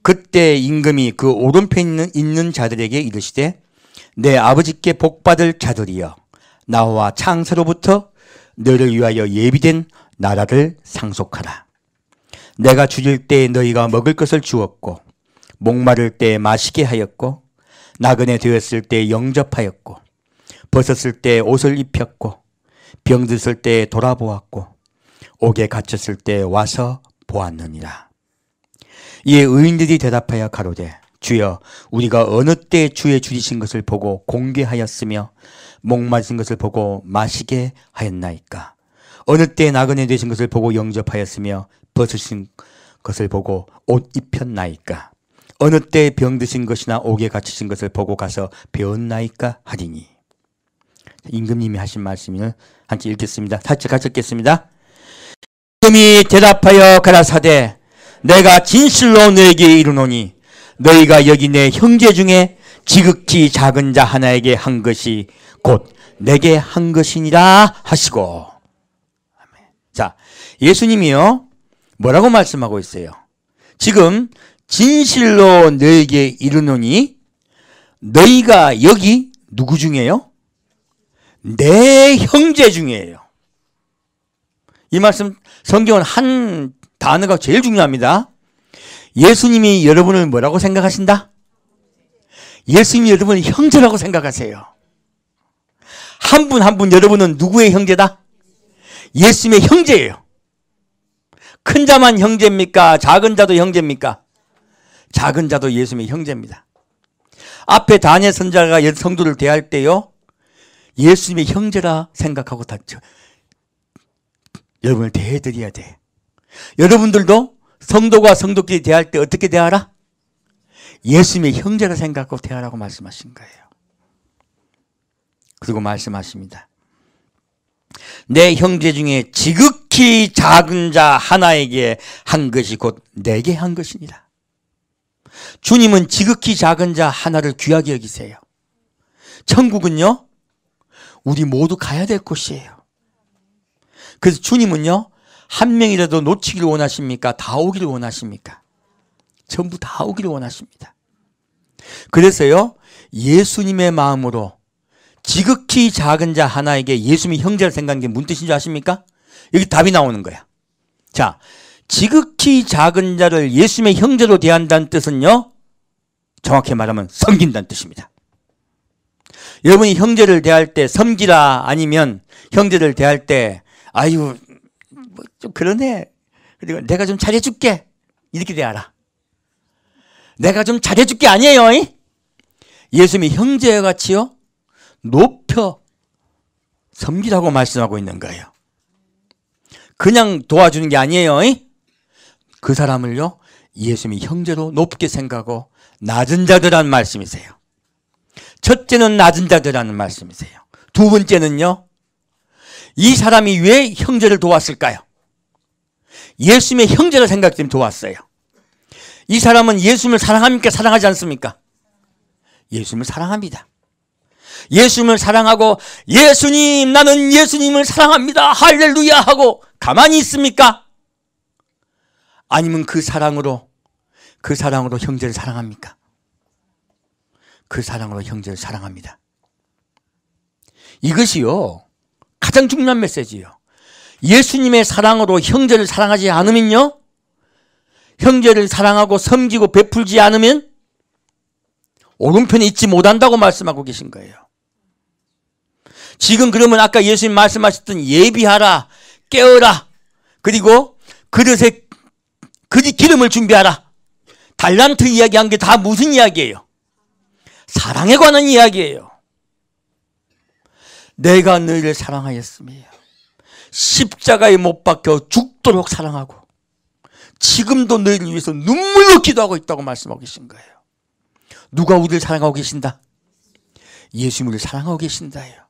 그때 임금이 그 오른편에 있는 자들에게 이르시되 내 아버지께 복받을 자들이여 나와 창세로부터 너를 위하여 예비된 나라를 상속하라. 내가 줄일 때 너희가 먹을 것을 주었고 목마를 때 마시게 하였고 나그네 되었을 때 영접하였고 벗었을 때 옷을 입혔고 병들었을 때 돌아보았고 옥에 갇혔을 때 와서 보았느니라. 이에 의인들이 대답하여 가로되 주여 우리가 어느 때 주의 줄이신 것을 보고 공개하였으며 목마신 것을 보고 마시게 하였나이까. 어느 때 나그네 되신 것을 보고 영접하였으며 벗으신 것을 보고 옷 입혔나이까. 어느 때 병드신 것이나 옥에 갇히신 것을 보고 가서 배웠나이까 하리니. 임금님이 하신 말씀을 한번 읽겠습니다. 같이 읽겠습니다. 임금이 대답하여 가라사대 내가 진실로 너에게 이르노니 너희가 여기 내 형제 중에 지극히 작은 자 하나에게 한 것이 곧 내게 한 것이니라 하시고. 자, 예수님이요 뭐라고 말씀하고 있어요? 지금 진실로 너에게 이르노니 너희가 여기 누구 중에요? 내 형제 중에요. 이 말씀 성경은 한 단어가 제일 중요합니다. 예수님이 여러분을 뭐라고 생각하신다? 예수님이 여러분을 형제라고 생각하세요. 한 분 한 분 여러분은 누구의 형제다? 예수님의 형제예요. 큰 자만 형제입니까? 작은 자도 형제입니까? 작은 자도 예수님의 형제입니다. 앞에 다니엘 선지자가 성도를 대할 때요 예수님의 형제라 생각하고 여러분을 대해드려야 돼. 여러분들도 성도가 성도끼리 대할 때 어떻게 대하라? 예수님의 형제라 생각하고 대하라고 말씀하신 거예요. 그리고 말씀하십니다. 내 형제 중에 지극히 작은 자 하나에게 한 것이 곧 내게 한 것이니라. 주님은 지극히 작은 자 하나를 귀하게 여기세요. 천국은요 우리 모두 가야 될 곳이에요. 그래서 주님은요 한 명이라도 놓치기를 원하십니까? 다 오기를 원하십니까? 전부 다 오기를 원하십니다. 그래서요 예수님의 마음으로 지극히 작은 자 하나에게 예수님이 형제를 생각하는 게 무슨 뜻인 줄 아십니까? 여기 답이 나오는 거야. 자, 지극히 작은 자를 예수님의 형제로 대한다는 뜻은요 정확히 말하면 섬긴다는 뜻입니다. 여러분이 형제를 대할 때 섬기라 아니면 형제를 대할 때 아유 뭐 좀 그러네 그리고 내가 좀 잘해줄게 이렇게 대하라. 내가 좀 잘해줄게 아니에요. 예수님이 형제와 같이요 높여 섬기라고 말씀하고 있는 거예요. 그냥 도와주는 게 아니에요. 그 사람을요 예수님이 형제로 높게 생각하고 낮은 자들이라는 말씀이세요. 첫째는 낮은 자들이라는 말씀이세요. 두 번째는요 이 사람이 왜 형제를 도왔을까요? 예수님의 형제라 생각 때문에 도왔어요. 이 사람은 예수님을 사랑합니까? 사랑하지 않습니까? 예수님을 사랑합니다. 예수님을 사랑하고 예수님 나는 예수님을 사랑합니다 할렐루야 하고 가만히 있습니까? 아니면 그 사랑으로 형제를 사랑합니까? 그 사랑으로 형제를 사랑합니다. 이것이요 가장 중요한 메시지예요. 예수님의 사랑으로 형제를 사랑하지 않으면요 형제를 사랑하고 섬기고 베풀지 않으면 오른편에 있지 못한다고 말씀하고 계신 거예요. 지금 그러면 아까 예수님 말씀하셨던 예비하라 깨어라 그리고 그릇에 기름을 준비하라 달란트 이야기한 게 다 무슨 이야기예요? 사랑에 관한 이야기예요. 내가 너희를 사랑하였으며 십자가에 못 박혀 죽도록 사랑하고 지금도 너희를 위해서 눈물로 기도하고 있다고 말씀하고 계신 거예요. 누가 우리를 사랑하고 계신다? 예수님을 사랑하고 계신다예요.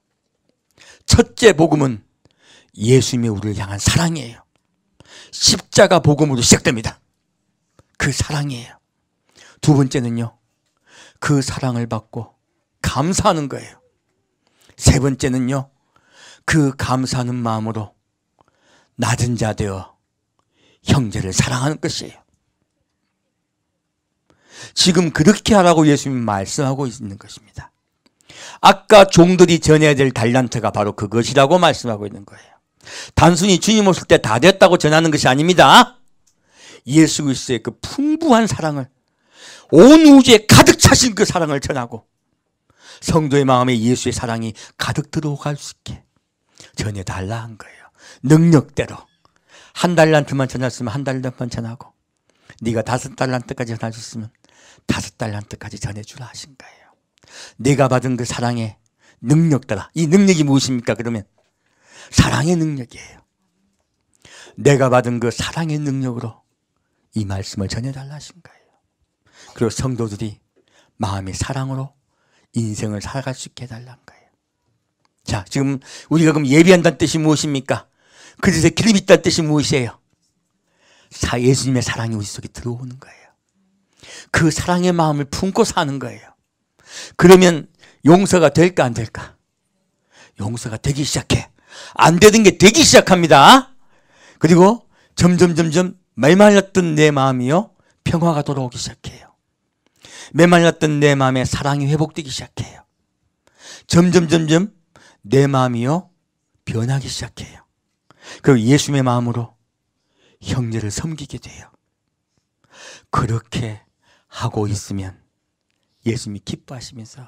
첫째 복음은 예수님의 우리를 향한 사랑이에요. 십자가 복음으로 시작됩니다. 그 사랑이에요. 두 번째는요 그 사랑을 받고 감사하는 거예요. 세 번째는요 그 감사하는 마음으로 낮은 자 되어 형제를 사랑하는 것이에요. 지금 그렇게 하라고 예수님이 말씀하고 있는 것입니다. 아까 종들이 전해야 될 달란트가 바로 그것이라고 말씀하고 있는 거예요. 단순히 주님 오실 때 다 됐다고 전하는 것이 아닙니다. 예수 그리스도의 그 풍부한 사랑을, 온 우주에 가득 차신 그 사랑을 전하고 성도의 마음에 예수의 사랑이 가득 들어갈 수 있게 전해달라 한 거예요. 능력대로. 1달란트만 전했으면 1달란트만 전하고, 네가 5달란트까지 전할 수 있으면 5달란트까지 전해주라 하신 거예요. 내가 받은 그 사랑의 능력대로. 이 능력이 무엇입니까? 그러면 사랑의 능력이에요. 내가 받은 그 사랑의 능력으로 이 말씀을 전해달라 하신 거예요. 그리고 성도들이 마음의 사랑으로 인생을 살아갈 수 있게 해달라는 거예요. 자, 지금 우리가 그럼 예비한다는 뜻이 무엇입니까? 그릇에 기름이 있다는 뜻이 무엇이에요? 예수님의 사랑이 우리 속에 들어오는 거예요. 그 사랑의 마음을 품고 사는 거예요. 그러면 용서가 될까 안 될까? 용서가 되기 시작해. 안 되던 게 되기 시작합니다. 그리고 점점 메말랐던 내 마음이요, 평화가 돌아오기 시작해요. 메말랐던 내 마음에 사랑이 회복되기 시작해요. 점점 내 마음이요, 변하기 시작해요. 그리고 예수님의 마음으로 형제를 섬기게 돼요. 그렇게 하고 있으면 예수님이 기뻐하시면서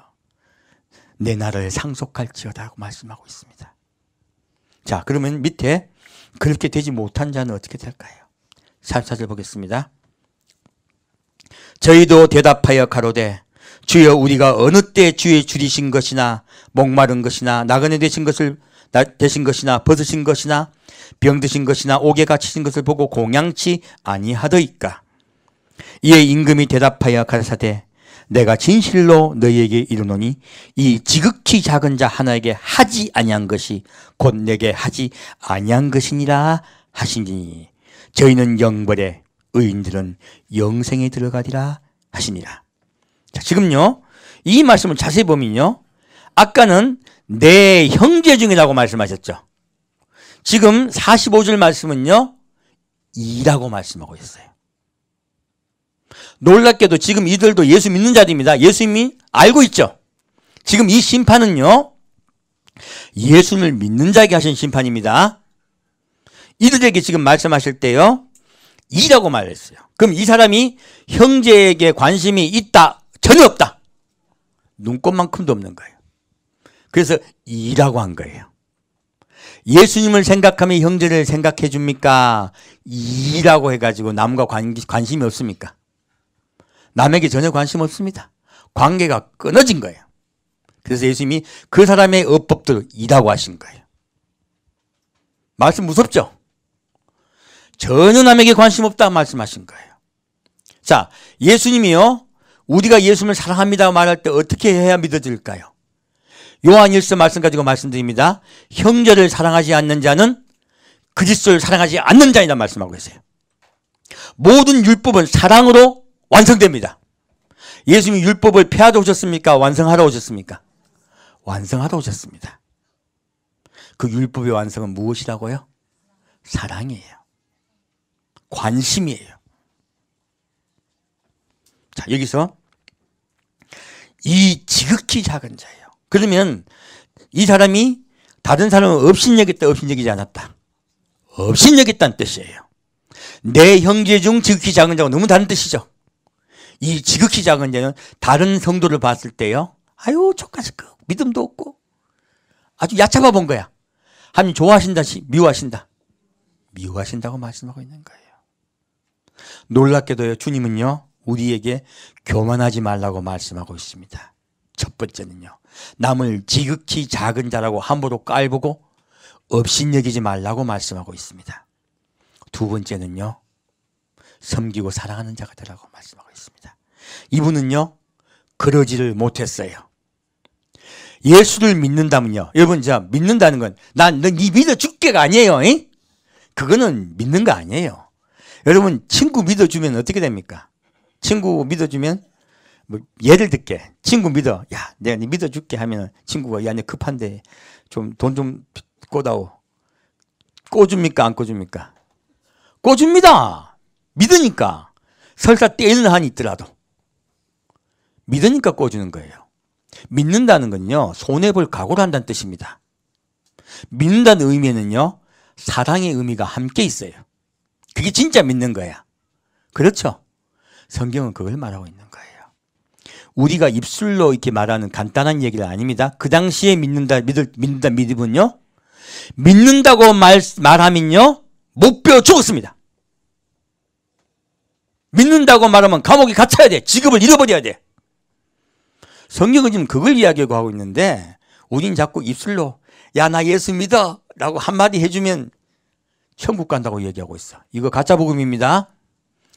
내 나라를 상속할지어다 하고 말씀하고 있습니다. 자, 그러면 밑에 그렇게 되지 못한 자는 어떻게 될까요? 34절 보겠습니다. 저희도 대답하여 가로되 주여 우리가 어느 때 주의 줄이신 것이나 목마른 것이나 나그네 되신 것이나 벗으신 것이나 병드신 것이나 옥에 갇히신 것을 보고 공양치 아니하더이까. 이에 임금이 대답하여 가라사대 내가 진실로 너희에게 이르노니 이 지극히 작은 자 하나에게 하지 아니한 것이 곧 내게 하지 아니한 것이니라 하시니 저희는 영벌에 의인들은 영생에 들어가리라 하시니라. 자, 지금요 이 말씀을 자세히 보면요, 아까는 내 형제 중이라고 말씀하셨죠. 지금 45절 말씀은요 이라고 말씀하고 있어요. 놀랍게도 지금 이들도 예수 믿는 자들입니다. 예수님이 알고 있죠. 지금 이 심판은요 예수님을 믿는 자에게 하신 심판입니다. 이들에게 지금 말씀하실 때요 이라고 말했어요. 그럼 이 사람이 형제에게 관심이 있다? 전혀 없다. 눈꼽만큼도 없는 거예요. 그래서 이라고 한 거예요. 예수님을 생각하면 형제를 생각해 줍니까? 이라고 해가지고 남과 관심이 없습니까? 남에게 전혀 관심 없습니다. 관계가 끊어진 거예요. 그래서 예수님이 그 사람의 어법대로 이라고 하신 거예요. 말씀 무섭죠? 전혀 남에게 관심 없다 말씀하신 거예요. 자, 예수님이요 우리가 예수님을 사랑합니다 말할 때 어떻게 해야 믿어질까요? 요한 1서 말씀 가지고 말씀드립니다. 형제를 사랑하지 않는 자는 그리스도를 사랑하지 않는 자이라 말씀하고 계세요. 모든 율법은 사랑으로 완성됩니다. 예수님이 율법을 폐하러 오셨습니까? 완성하러 오셨습니까? 완성하러 오셨습니다. 그 율법의 완성은 무엇이라고요? 사랑이에요. 관심이에요. 자, 여기서 이 지극히 작은 자예요. 그러면 이 사람이 다른 사람을 업신여겼다, 업신여기지 않았다. 업신여겼다는 뜻이에요. 내 형제 중 지극히 작은 자가 너무 다른 뜻이죠. 이 지극히 작은 자는 다른 성도를 봤을 때요, 아유 저까지 믿음도 없고 아주 얕잡아 본 거야. 하나님 좋아하신다, 미워하신다? 미워하신다고 말씀하고 있는 거예요. 놀랍게도요 주님은요 우리에게 교만하지 말라고 말씀하고 있습니다. 첫 번째는요 남을 지극히 작은 자라고 함부로 깔보고 업신여기지 말라고 말씀하고 있습니다. 두 번째는요 섬기고 사랑하는 자가 되라고 말씀하고 있습니다. 이분은요 그러지를 못했어요. 예수를 믿는다면요, 여러분 자 믿는다는 건 난 네 믿어줄게가 아니에요. 에? 그거는 믿는 거 아니에요. 여러분 친구 믿어주면 어떻게 됩니까? 친구 믿어주면 뭐 예를 들게 친구 믿어, 야 내가 네 믿어줄게 하면 친구가 야 내 급한데 좀 돈 좀 꿔다오. 꿔줍니까 안 꿔줍니까? 꿔줍니다. 믿으니까. 설사 떼는 한이 있더라도 믿으니까 꿔주는 거예요. 믿는다는 건요 손해볼 각오를 한다는 뜻입니다. 믿는다는 의미에는요 사랑의 의미가 함께 있어요. 그게 진짜 믿는 거야. 그렇죠? 성경은 그걸 말하고 있는 거예요. 우리가 입술로 이렇게 말하는 간단한 얘기는 아닙니다. 그 당시에 믿는다 믿음은요, 믿는다고 말하면요, 못 배워 죽었습니다. 믿는다고 말하면 감옥에 갇혀야 돼. 직업을 잃어버려야 돼. 성경은 지금 그걸 이야기하고 하고 있는데, 우린 자꾸 입술로 야, 나 예수 믿어 라고 한마디 해주면 천국 간다고 얘기하고 있어. 이거 가짜 복음입니다.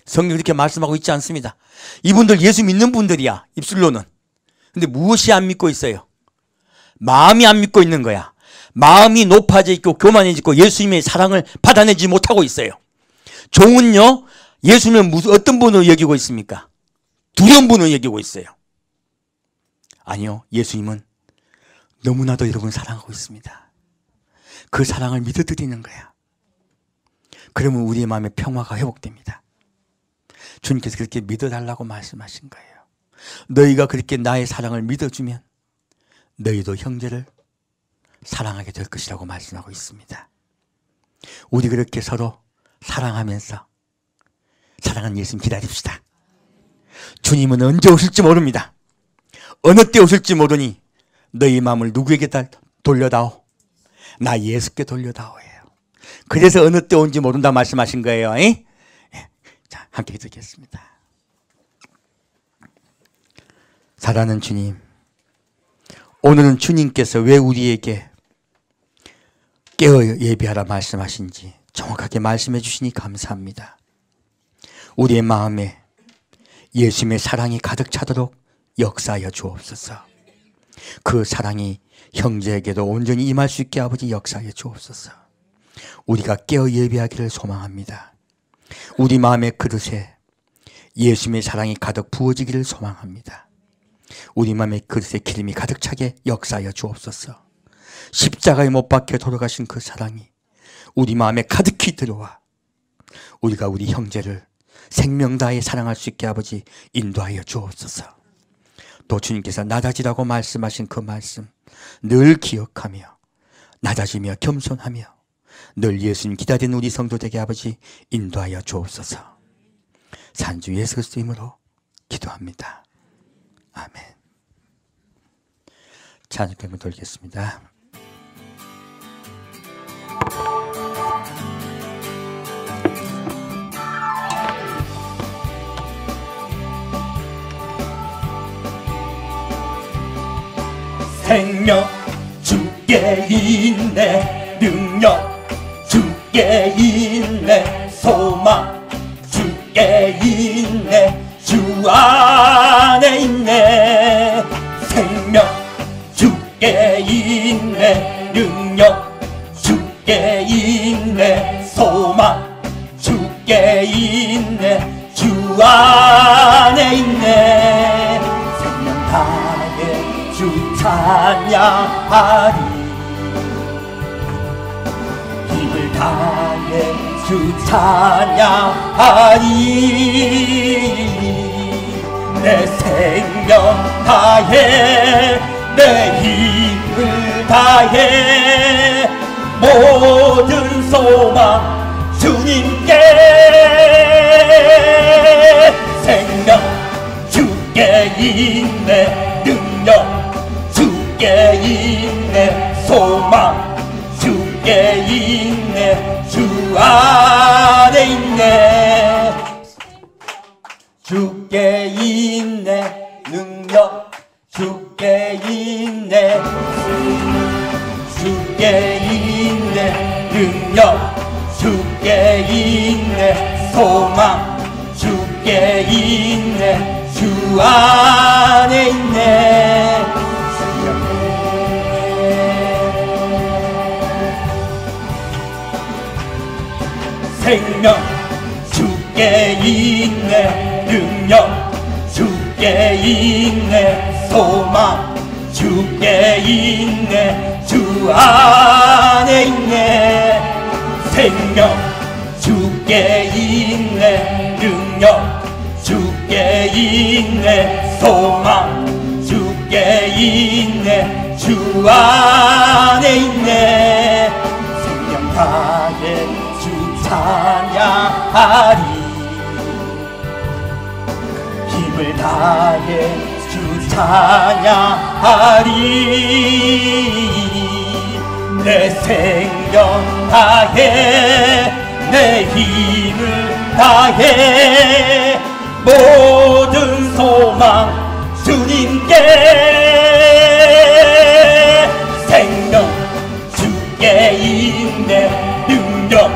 성경이 그렇게 말씀하고 있지 않습니다. 이분들 예수 믿는 분들이야, 입술로는. 근데 무엇이 안 믿고 있어요? 마음이 안 믿고 있는 거야. 마음이 높아져 있고 교만해져 있고 예수님의 사랑을 받아내지 못하고 있어요. 종은요, 예수님은 어떤 분으로 여기고 있습니까? 두려운 분으로 여기고 있어요. 아니요, 예수님은 너무나도 여러분 사랑하고 있습니다. 그 사랑을 믿어드리는 거야. 그러면 우리의 마음에 평화가 회복됩니다. 주님께서 그렇게 믿어달라고 말씀하신 거예요. 너희가 그렇게 나의 사랑을 믿어주면 너희도 형제를 사랑하게 될 것이라고 말씀하고 있습니다. 우리 그렇게 서로 사랑하면서 사랑하는 예수님 기다립시다. 주님은 언제 오실지 모릅니다. 어느 때 오실지 모르니 너희 마음을 누구에게 돌려다오? 나 예수께 돌려다오예요. 그래서 어느 때 온지 모른다 말씀하신 거예요. 자, 함께 기도하겠습니다. 사랑하는 주님, 오늘은 주님께서 왜 우리에게 깨어 예배하라 말씀하신지 정확하게 말씀해 주시니 감사합니다. 우리의 마음에 예수님의 사랑이 가득 차도록 역사하여 주옵소서. 그 사랑이 형제에게도 온전히 임할 수 있게 아버지 역사하여 주옵소서. 우리가 깨어 예배하기를 소망합니다. 우리 마음의 그릇에 예수님의 사랑이 가득 부어지기를 소망합니다. 우리 마음의 그릇에 기름이 가득 차게 역사하여 주옵소서. 십자가에 못 박혀 돌아가신 그 사랑이 우리 마음에 가득히 들어와 우리가 우리 형제를 생명 다해 사랑할 수 있게 아버지 인도하여 주옵소서. 또 주님께서 낮아지라고 말씀하신 그 말씀 늘 기억하며 낮아지며 겸손하며 늘 예수님 기다리는 우리 성도되게 아버지 인도하여 주옵소서. 산주 예수 그리스도 이름으로 기도합니다. 아멘. 찬양을 돌리겠습니다. 생명 주께 있네, 능력 주께 있네, 소망 주께 있네, 주 안에 있네. 생명 주께 있네, 능력 주께 있네, 소망 주께 있네, 주 안에 있네. 생명 다해 주 찬양하리, 힘을 다해 주 찬양하리. 내 생명 다해 내 힘을 다해 모든 소망 주님께. 생명 주께 있네, 능력 주께 있네, 소망 주께 있네, 주 안에 있네. 주께 있네, 능력 주께 있네, 주께 있네, 능력 주께 있네, 소망 주께 있네, 주 안에 있네. 생명 주께 있네, 능력 주께 있네, 소망 주께 있네, 주 안에 있네. 생명 주께 있네, 능력 주께 있네, 소망 주께 있네, 주 안에 있네. 생명 다해 주 찬양하리, 힘을 다해 주 찬양하리. 내 생명 다해 내 힘을 다해 모든 소망 주님께. 생명 주께 있네, 능력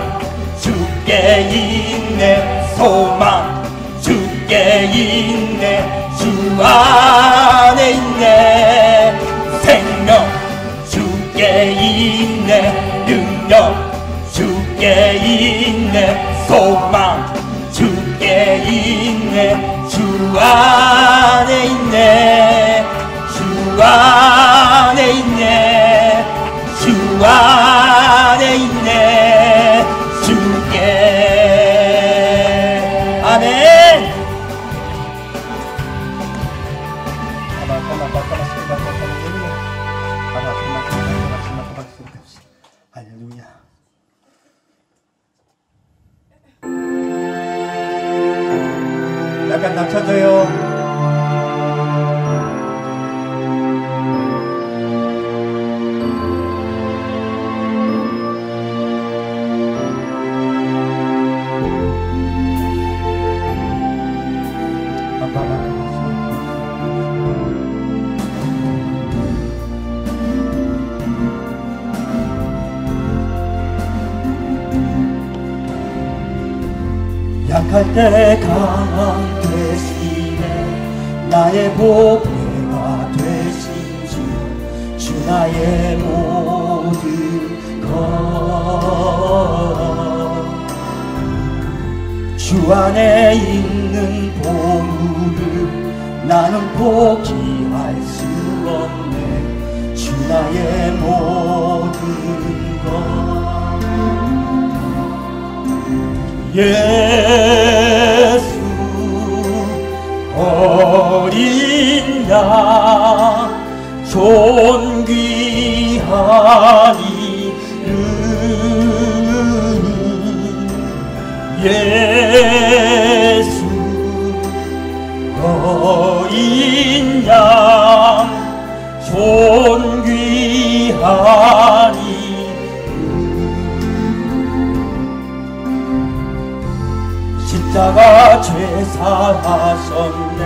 주께 있네, 소망 주께 있네, 주 안에 있네. 생명 주께 있네, 능력 주께 있네, 소망 주께 있네, 주 안에 있네, 주 안에 있네, 주 안에 있네, 주께. 아멘. 할렐루야. 약간 낮춰져요. 약할 때 강한 되시네, 나의 보배가 되신 주, 주 나의 모든 것. 주 안에 있는 보물을 나는 포기할 수 없네, 주 나의 모든 것. 예수 어린 양 존귀한 이름. 예수 어린 양 존귀한 이름. 십자가 죄사하셨네,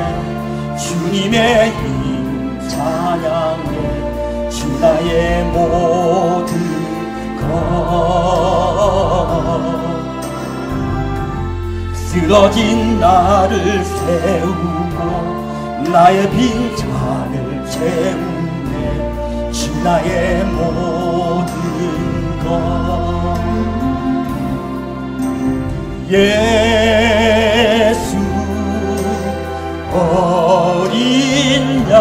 주님의 힘 찬양해, 주 나의 모든 것. 쓰러진 나를 세우고 나의 빈잔을 채우네, 주 나의 모든 것. 예수 어린 양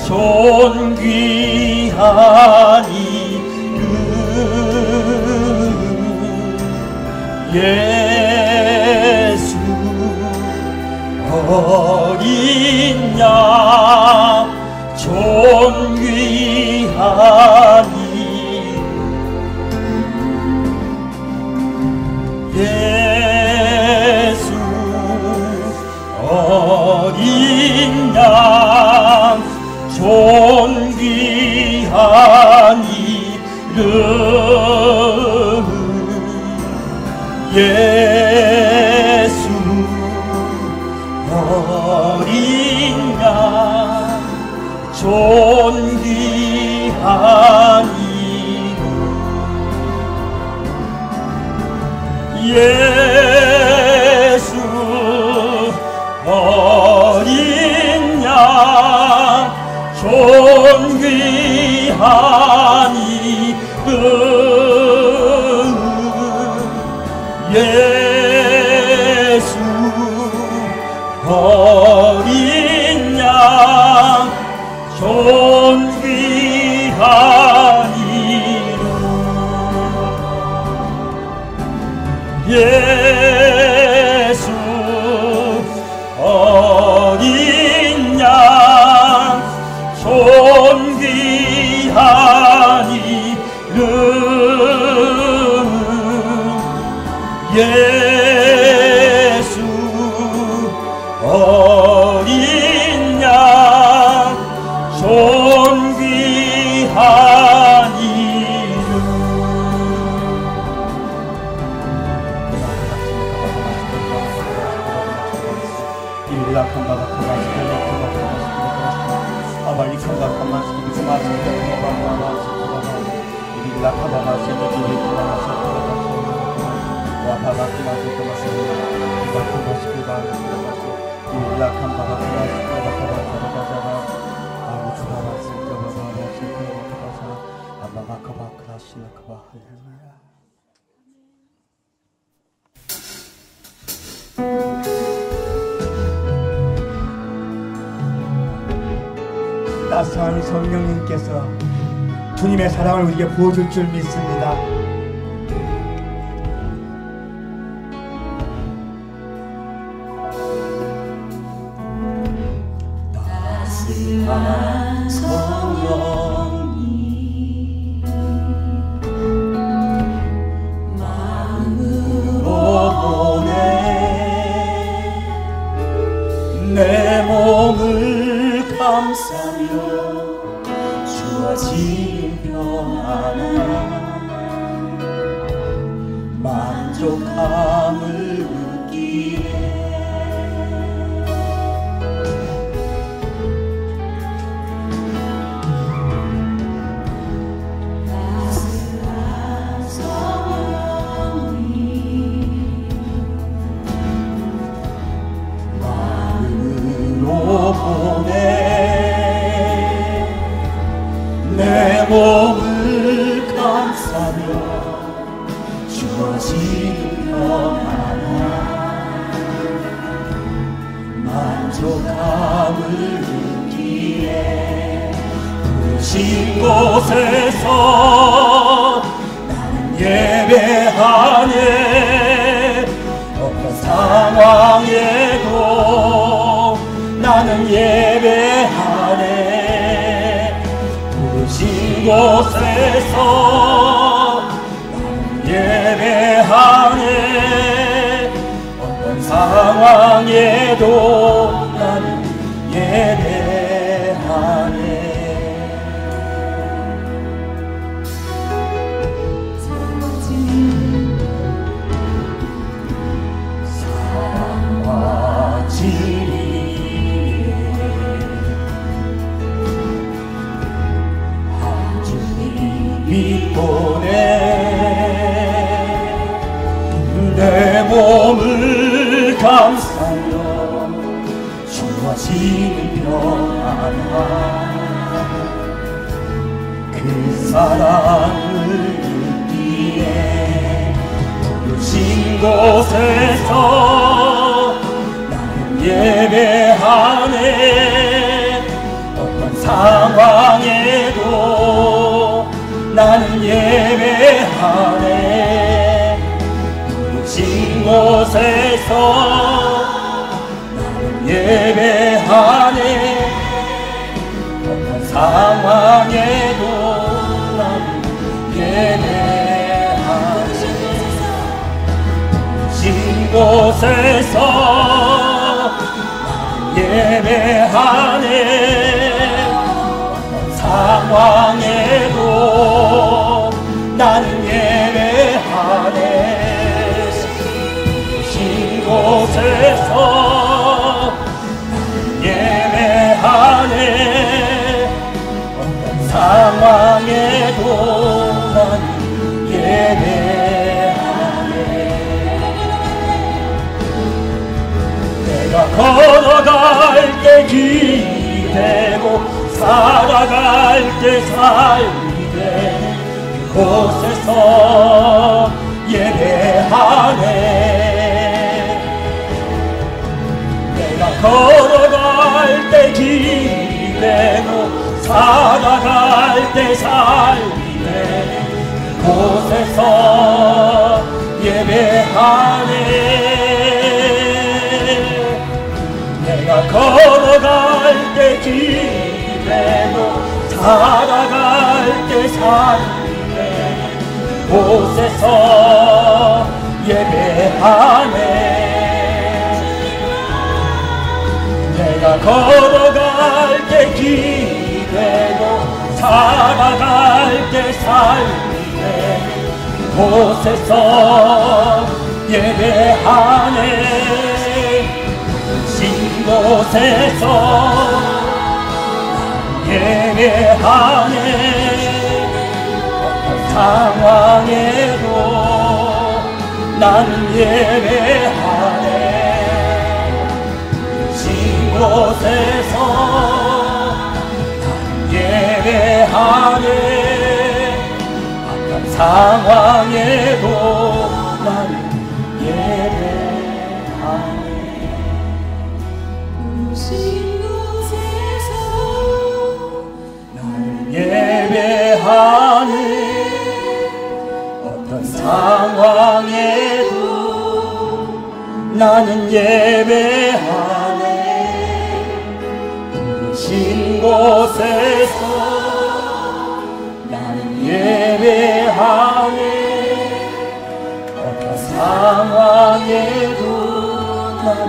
존귀한 이름. 예수 어린 양 존귀한 이름. 예수 어린 양 존귀한 이름. 예수 어린 양 존귀한 이름. 예수 어린 양 존귀한 이름. 예수 어린 양 존귀한 이름. 예수 어린 양 존귀한 이름. 예수 귀한 이름 일락한 바가 그만시키고 아발리칸 바가 그만시키고 그만시키고 일락한 바가 세미지리 그만시키고 와바가 그만시키고 그만시키고 일락한 바가 그만시키고 따스한 성령님께서 주님의 사랑을 우리에게 부어줄 줄 믿습니다. 따스한 성령님 마음으로 보내 내 몸을 감싸며 주어진 평안에 만족함을 느끼네. 내 몸을 감싸며 주어지는 평안에 만족함을 느끼네. 부르신 곳에서 나는 예배하네. 어떤 상황에도 나는 예배하네. 부르신 곳에서 나는 예배하네. 어떤 상황에도 나는 예배하네. 사랑과 진리에 한 주님이 또네 내 몸을 감싸며 주어지는 평안과 그 사랑을 느끼네. 부르신 곳에서 나는 예배하네. 어떤 상황에도 나는 예배하네. 부르신 곳에서 나는 예배하네. 어떤 상황에도 나는 예배하네. 부르신 곳에서 나는 예배하네. 어떤 상황에도 나는 예배하네. 부르신 곳에서 나는 예배하네. 어떤 상황에도 나는 예배하네. 내가 걸어갈 때 길이 되고 살아갈 때 삶이 되는 그곳에서 예배하네. 내가 걸어갈 때 길이 되고 살아갈 때 삶이 되는 그곳에서 예배하네. 내가 걸어갈 때 길이 되고 살아갈 때 삶이 되는 곳에서 예배하네. 내가 걸어갈 때 길이 되고 살아갈 때 삶의 곳에서 예배하네. 신 곳에서 예배하네. 상황에도 나는 예배하네. 신 곳에서 예배하네. 어떤 상황에도 나는 예배하네. 신 곳에서 나는 예배하네. 어떤 상황에도 나는 예배하네. 신 곳에서 나는 예배하네. 어떤 상황에도 나는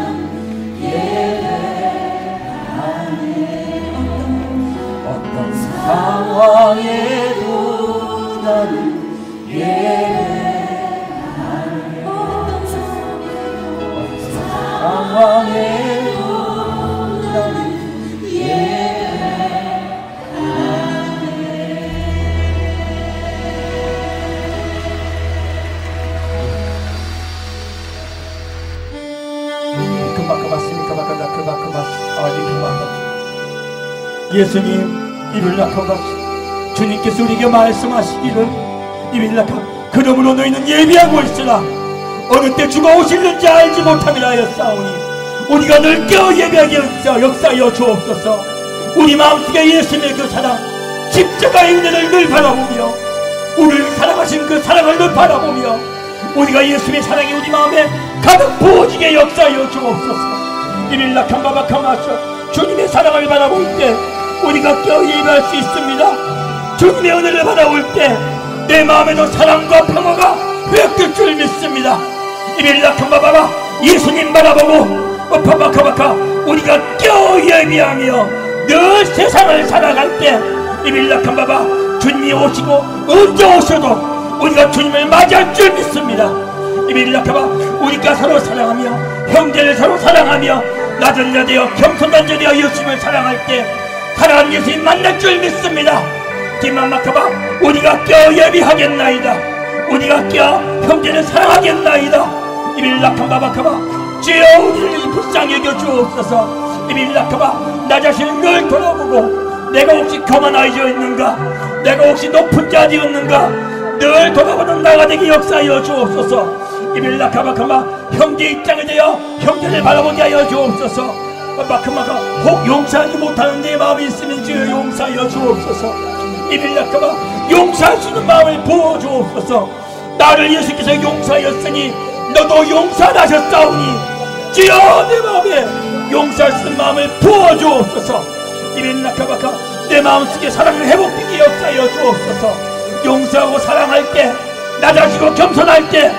예배하네. 어떤 상황에도 나는 예배하네. 어떤 상황에도 나는 예수님 이빌라카바시 주님께서 우리에게 말씀하시기를 이빌라카 그러므로 너희는 예비하고 있으라. 어느 때 주가 오실는지 알지 못함이라 하였사오니 우리가 늘 깨어 예배하게 역사하여 주옵소서. 우리 마음속에 예수님의 그 사랑 십자가의 은혜를 늘 바라보며 우리를 사랑하신 그 사랑을 늘 바라보며 우리가 예수님의 사랑이 우리 마음에 가득 부어지게 역사하여 주옵소서. 이빌라카마바카마쇼 주님의 사랑을 바라볼 때 우리가 깨어 예배할 수 있습니다. 주님의 은혜를 바라볼 때 내 마음에도 사랑과 평화가 회복될 줄 믿습니다. 이빌라카마바바 예수님 바라보고 파바카바카 우리가 깨어 예배하며 늘 세상을 살아갈 때 이빌라카마바 주님이 오시고 언제 오셔도 우리가 주님을 맞이할 줄 믿습니다. 이빌라카바 우리가 서로 사랑하며 형제를 서로 사랑하며 낮은 자 되어 겸손한 자 되어 예수님을 사랑할 때 사랑하는 예수님 만날 줄 믿습니다. 디마마카바 우리가 깨어 예비하겠나이다. 우리가 깨어 형제를 사랑하겠나이다. 이빌라카바바카바 주여 우리를 불쌍히 여겨 주옵소서. 이빌라카바 나 자신을 늘 돌아보고 내가 혹시 거만하여져 있는가, 내가 혹시 높은 자리 있는가 늘 돌아보는 나가 되게 역사하여 주옵소서. 이빌라카바카마 형제 입장에 대하여 형제를 바라보게 하여 주옵소서. 마크마가 혹 용서하지 못하는 내 마음이 있으면 주여 용서하여 주옵소서. 이빌라카마 용서할 수 있는 마음을 부어 주옵소서. 나를 예수께서 용서하였으니 너도 용서하셨사오니 주여 내 마음에 용서할 수 있는 마음을 부어 주옵소서. 이빌라카바카 내 마음속에 사랑을 회복되게 역사하여 주옵소서. 용서하고 사랑할 때 낮아지고 겸손할 때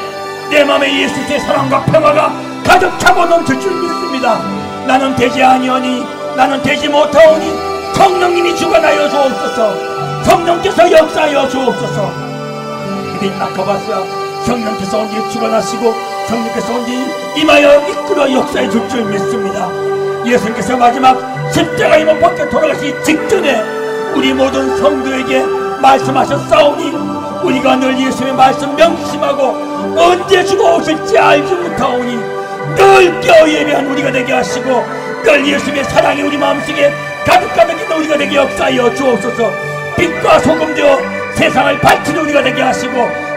내 마음에 예수의 사랑과 평화가 가득 차고 넘칠 줄 믿습니다. 나는 되지 아니하니 나는 되지 못하오니 성령님이 주관하여 주옵소서. 성령께서 역사하여 주옵소서. 이빌라카바스야 성령께서 언제 주관하시고 성령께서 언제 임하여 이끌어 역사해 줄 줄 믿습니다. 예수님께서 마지막 십자가에 못 박혀 돌아가시기 직전에 우리 모든 성도에게 말씀하셨사오니 우리가 늘 예수님의 말씀 명심하고 언제 주가 오실지 알지 못하오니 늘 깨어 예배한 우리가 되게 하시고 늘 예수님의 사랑이 우리 마음속에 가득가득 있는 우리가 되게 역사하여 주옵소서. 빛과 소금 되어 세상을 밝히는 우리가 되게 하시고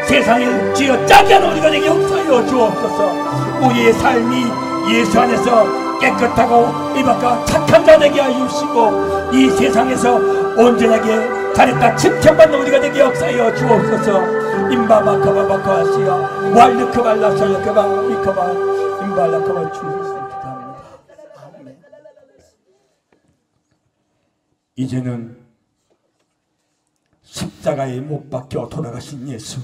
세상을 쥐어 짜게 하는 우리가 되게 역사하여 주옵소서. 우리의 삶이 예수 안에서 깨끗하고 이박과 착한 자 되게 하여 주시고 이 세상에서 온전하게 잘했다 칭찬받는 우리가 되게 역사하여 주옵소서. 임바마카바바카시야 왈르크발라살르크바 미카바 임발라카바 주옵소서. 이제는 십자가에 못 박혀 돌아가신 예수,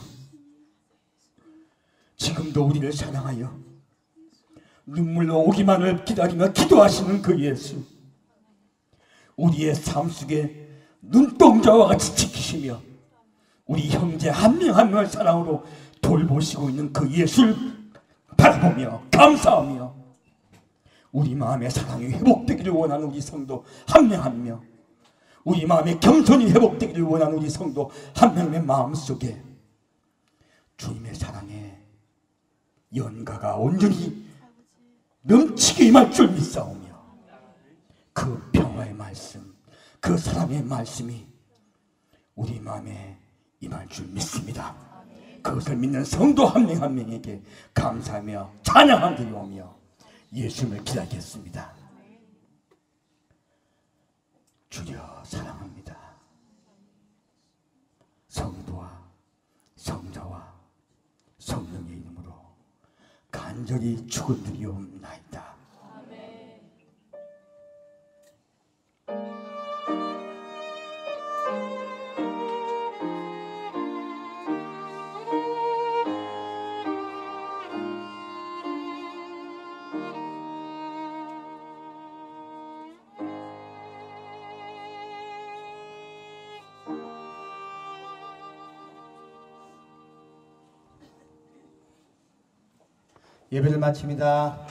지금도 우리를 사랑하여 눈물로 오기만을 기다리며 기도하시는 그 예수, 우리의 삶 속에 눈동자와 같이 지키시며 우리 형제 한 명 한 명을 사랑으로 돌보시고 있는 그 예수를 바라보며 감사하며 우리 마음의 사랑이 회복되기를 원하는 우리 성도 한 명 한 명, 우리 마음의 겸손이 회복되기를 원하는 우리 성도 한 명의 마음속에 주님의 사랑의 연가가 온전히 넘치게 임할 줄 믿사오며 그 평화의 말씀, 그 사랑의 말씀이 우리 마음에 임할 줄 믿습니다. 그것을 믿는 성도 한 명 한 명에게 감사하며 찬양하며 예수님을 기다리겠습니다. 주여 사랑합니다. 성도와 성자와 성령의 이름으로 간절히 축원드리옵나이다. 예배를 마칩니다.